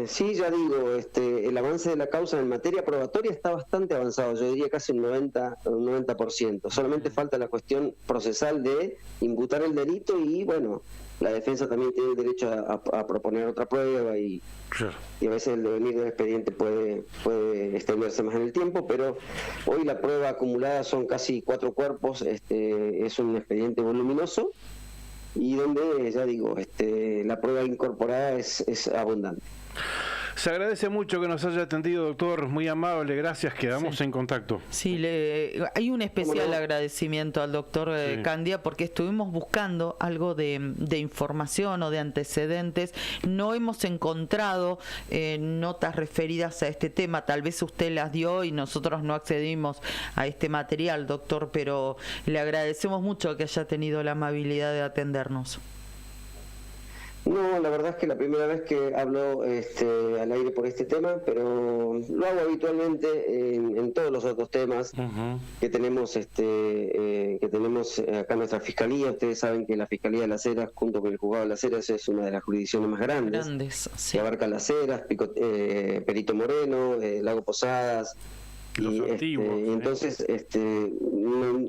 Sí, ya digo, el avance de la causa en materia probatoria está bastante avanzado, yo diría casi un 90%. Solamente falta la cuestión procesal de imputar el delito y, bueno, la defensa también tiene el derecho a proponer otra prueba y a veces el devenir del expediente puede extenderse más en el tiempo, pero hoy la prueba acumulada son casi 4 cuerpos, es un expediente voluminoso y donde, ya digo, la prueba incorporada es abundante. Se agradece mucho que nos haya atendido, doctor, muy amable, gracias, quedamos en contacto. Sí, hay un especial agradecimiento al doctor Candia, porque estuvimos buscando algo de información o de antecedentes, no hemos encontrado notas referidas a este tema, tal vez usted las dio y nosotros no accedimos a este material, doctor, pero le agradecemos mucho que haya tenido la amabilidad de atendernos. No, la verdad es que la primera vez que hablo al aire por este tema, pero lo hago habitualmente en todos los otros temas que tenemos acá en nuestra fiscalía. Ustedes saben que la Fiscalía de Las Heras, junto con el Juzgado de Las Heras, es una de las jurisdicciones más grandes sí. que abarca Las Heras, Perito Moreno, Lago Posadas. Y entonces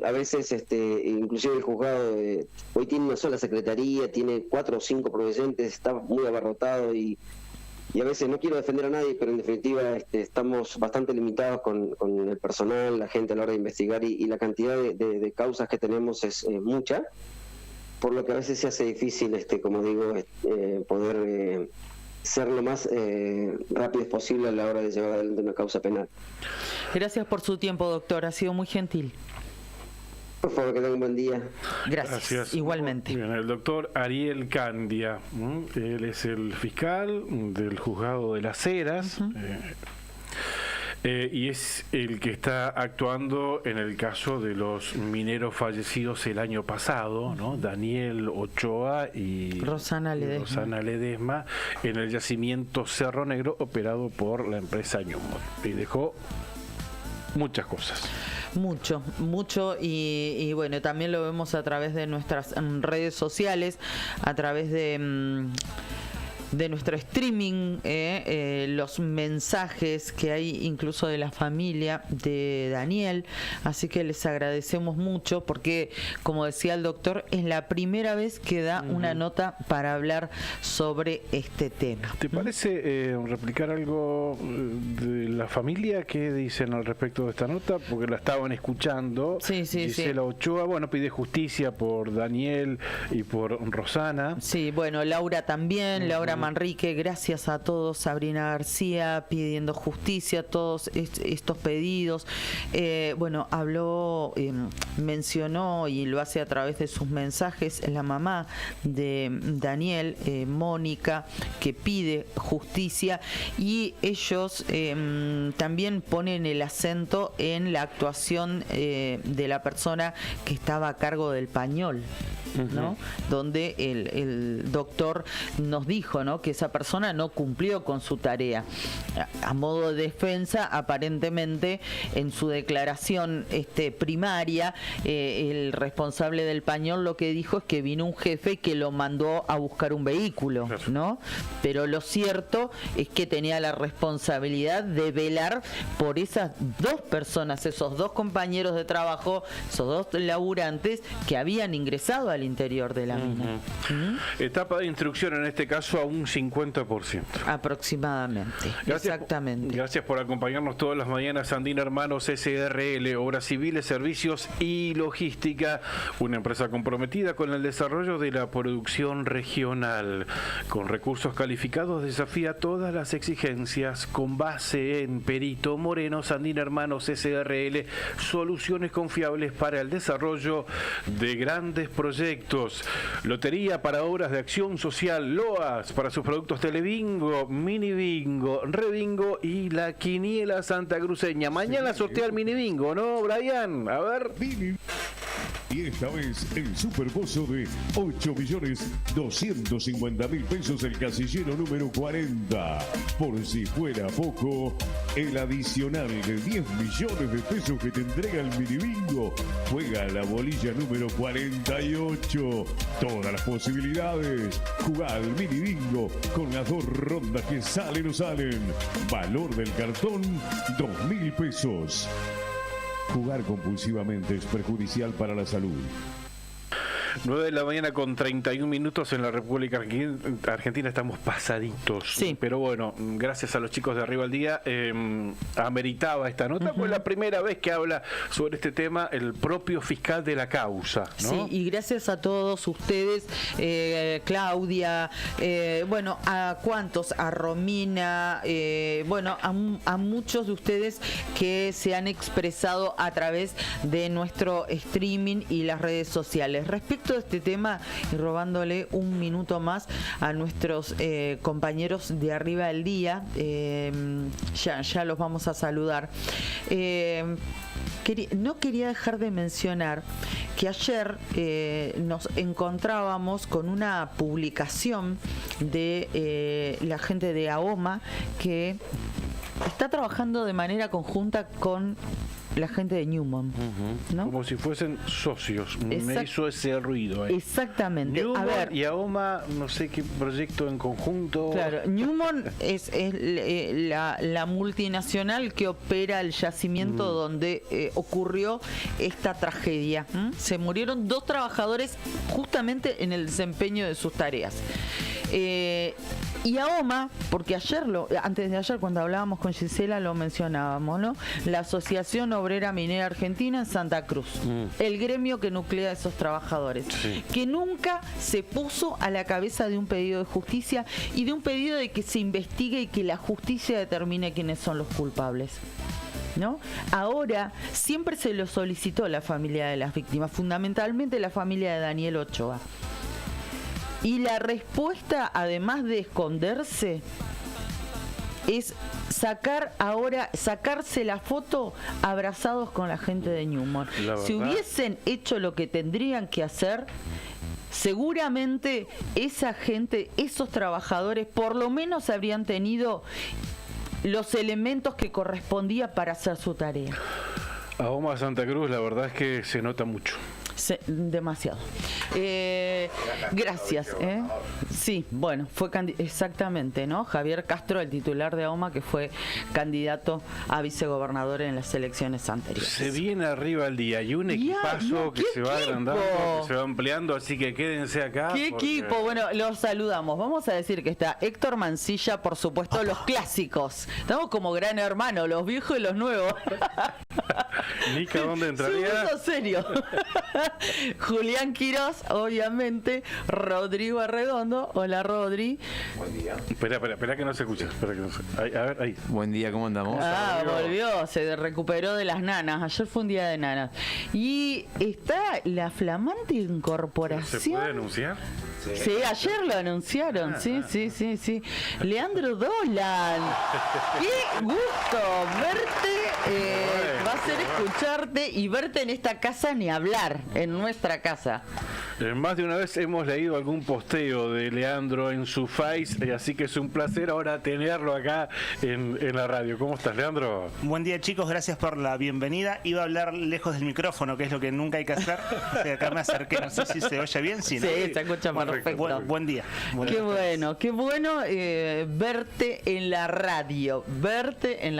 a veces inclusive el juzgado hoy tiene una sola secretaría, tiene 4 o 5 proveyentes, está muy abarrotado y a veces no quiero defender a nadie, pero en definitiva estamos bastante limitados con el personal, la gente a la hora de investigar y la cantidad de causas que tenemos es mucha, por lo que a veces se hace difícil, como digo, poder ser lo más rápido posible a la hora de llevar adelante una causa penal. Gracias por su tiempo, doctor, ha sido muy gentil. Por favor, que tengan un buen día. Gracias. Igualmente. Bien, el doctor Ariel Candia, él es el fiscal del Juzgado de Las Heras. Y es el que está actuando en el caso de los mineros fallecidos el año pasado, ¿no? Daniel Ochoa y Rosana Ledesma, en el yacimiento Cerro Negro, operado por la empresa Newmont. Y dejó muchas cosas. Mucho y bueno, también lo vemos a través de nuestras redes sociales, a través de nuestro streaming, los mensajes que hay incluso de la familia de Daniel, así que les agradecemos mucho porque, como decía el doctor, es la primera vez que da una nota para hablar sobre este tema. ¿Te parece replicar algo de la familia? ¿Qué dicen al respecto de esta nota? Porque la estaban escuchando. Gisela Ochoa, bueno, pide justicia por Daniel y por Rosana. Sí, bueno, Laura también, Laura Manrique, gracias a todos, Sabrina García pidiendo justicia, todos estos pedidos. Bueno, habló, mencionó y lo hace a través de sus mensajes la mamá de Daniel, Mónica, que pide justicia, y ellos también ponen el acento en la actuación de la persona que estaba a cargo del pañol, ¿no? Donde el doctor nos dijo, ¿no?, que esa persona no cumplió con su tarea. A modo de defensa, aparentemente en su declaración primaria, el responsable del pañol lo que dijo es que vino un jefe que lo mandó a buscar un vehículo, ¿no? Pero lo cierto es que tenía la responsabilidad de velar por esas 2 personas, esos 2 compañeros de trabajo, esos 2 laburantes que habían ingresado al interior de la mina. Etapa de instrucción en este caso a un 50%. Aproximadamente. Exactamente. Gracias por acompañarnos todas las mañanas. Andina Hermanos SRL, Obras Civiles, Servicios y Logística, una empresa comprometida con el desarrollo de la producción regional. Con recursos calificados desafía todas las exigencias, con base en Perito Moreno. Andina Hermanos SRL, soluciones confiables para el desarrollo de grandes proyectos. Lotería para obras de acción social, LOAS para sus productos Telebingo, Mini Bingo, Rebingo y la Quiniela santacruceña. Mañana sortea el Mini Bingo, ¿no, Brian? A ver. Y esta vez el superpozo de 8.250.000 pesos, el casillero número 40. Por si fuera poco, el adicional de 10 millones de pesos que te entrega el Minibingo juega la bolilla número 48. Todas las posibilidades. Jugá al Minibingo con las 2 rondas que salen o salen. Valor del cartón, 2.000 pesos. Jugar compulsivamente es perjudicial para la salud. 9 de la mañana con 31 minutos en la República Argentina, estamos pasaditos. Sí. Pero bueno, gracias a los chicos de Arriba al Día, ameritaba esta nota, pues la primera vez que habla sobre este tema el propio fiscal de la causa, ¿no? Sí, y gracias a todos ustedes, Claudia, bueno, a cuántos, a Romina, bueno, a muchos de ustedes que se han expresado a través de nuestro streaming y las redes sociales. Respecto a este tema, y robándole un minuto más a nuestros compañeros de Arriba del Día, ya los vamos a saludar. No quería dejar de mencionar que ayer nos encontrábamos con una publicación de la gente de AOMA que está trabajando de manera conjunta con la gente de Newmont, ¿no? Como si fuesen socios. Me hizo ese ruido ahí. Exactamente. Newmont a ver, y AOMA, no sé qué proyecto en conjunto. Claro, Newmont es la multinacional que opera el yacimiento donde ocurrió esta tragedia. Se murieron 2 trabajadores justamente en el desempeño de sus tareas. Y AOMA, porque antes de ayer cuando hablábamos con Gisela lo mencionábamos, ¿no? La Asociación Obrera Minera Argentina en Santa Cruz, el gremio que nuclea a esos trabajadores, que nunca se puso a la cabeza de un pedido de justicia y de un pedido de que se investigue y que la justicia determine quiénes son los culpables, ¿no? Ahora siempre se lo solicitó la familia de las víctimas, fundamentalmente la familia de Daniel Ochoa. Y la respuesta, además de esconderse, es sacarse la foto abrazados con la gente de Newmont. Si hubiesen hecho lo que tendrían que hacer, seguramente esa gente, esos trabajadores, por lo menos habrían tenido los elementos que correspondía para hacer su tarea. AOMA Santa Cruz, la verdad es que se nota mucho. Demasiado. Gracias. Sí, bueno, fue exactamente, ¿no? Javier Castro, el titular de AOMA, que fue candidato a vicegobernador en las elecciones anteriores. Se viene Arriba al Día y un equipazo que se va agrandando, que se va ampliando, así que quédense acá. ¿Qué equipo? Bueno, los saludamos. Vamos a decir que está Héctor Mancilla, por supuesto, los clásicos. Estamos como Gran Hermano, los viejos y los nuevos. Nica, ¿dónde entraría? Sí, serio. Julián Quirós, obviamente. Rodrigo Arredondo. Hola, Rodri. Buen día. Espera que no se escucha. A ver, ahí. Buen día, ¿cómo andamos? Volvió, se recuperó de las nanas. Ayer fue un día de nanas. Y está la flamante incorporación. ¿Se puede anunciar? Sí, ayer lo anunciaron. Sí. Leandro Dolan. Qué gusto verte. Va a ser escucharte y verte en esta casa, ni hablar, en nuestra casa. Más de una vez hemos leído algún posteo de Leandro en su Face, así que es un placer ahora tenerlo acá en la radio. ¿Cómo estás, Leandro? Buen día, chicos, gracias por la bienvenida. Iba a hablar lejos del micrófono, que es lo que nunca hay que hacer. Acá me acerqué, no sé si se oye bien. Sí, se escucha perfecto. Buen día. Qué bueno verte en la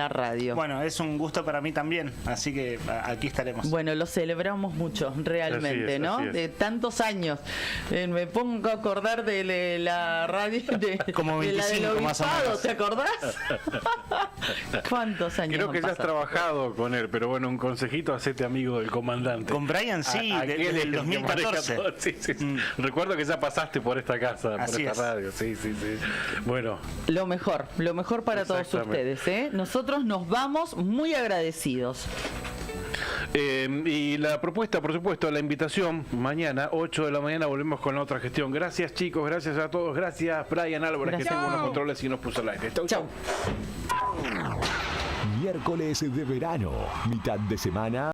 radio. Bueno, es un gusto para mí también, así que aquí estaremos. Bueno, lo celebramos mucho, realmente, ¿no? De tantos años. Me pongo a acordar de la radio como 25 de la más o menos. ¿Te acordás? ¿Cuántos años? Creo que ya has trabajado con él, pero bueno, un consejito, hacete amigo del comandante. Con Brian, sí, desde el 2014. Sí. Recuerdo que ya pasaste por esta casa, por esta radio. Sí. Bueno. Lo mejor para todos ustedes, ¿eh? Nosotros nos vamos muy agradecidos. Y la propuesta, por supuesto, la invitación, mañana, 8 de la mañana, volvemos con la otra gestión. Gracias, chicos, gracias a todos. Gracias, Brian Álvarez, que tengo unos controles y nos puso al aire. Chau. Miércoles de verano, mitad de semana.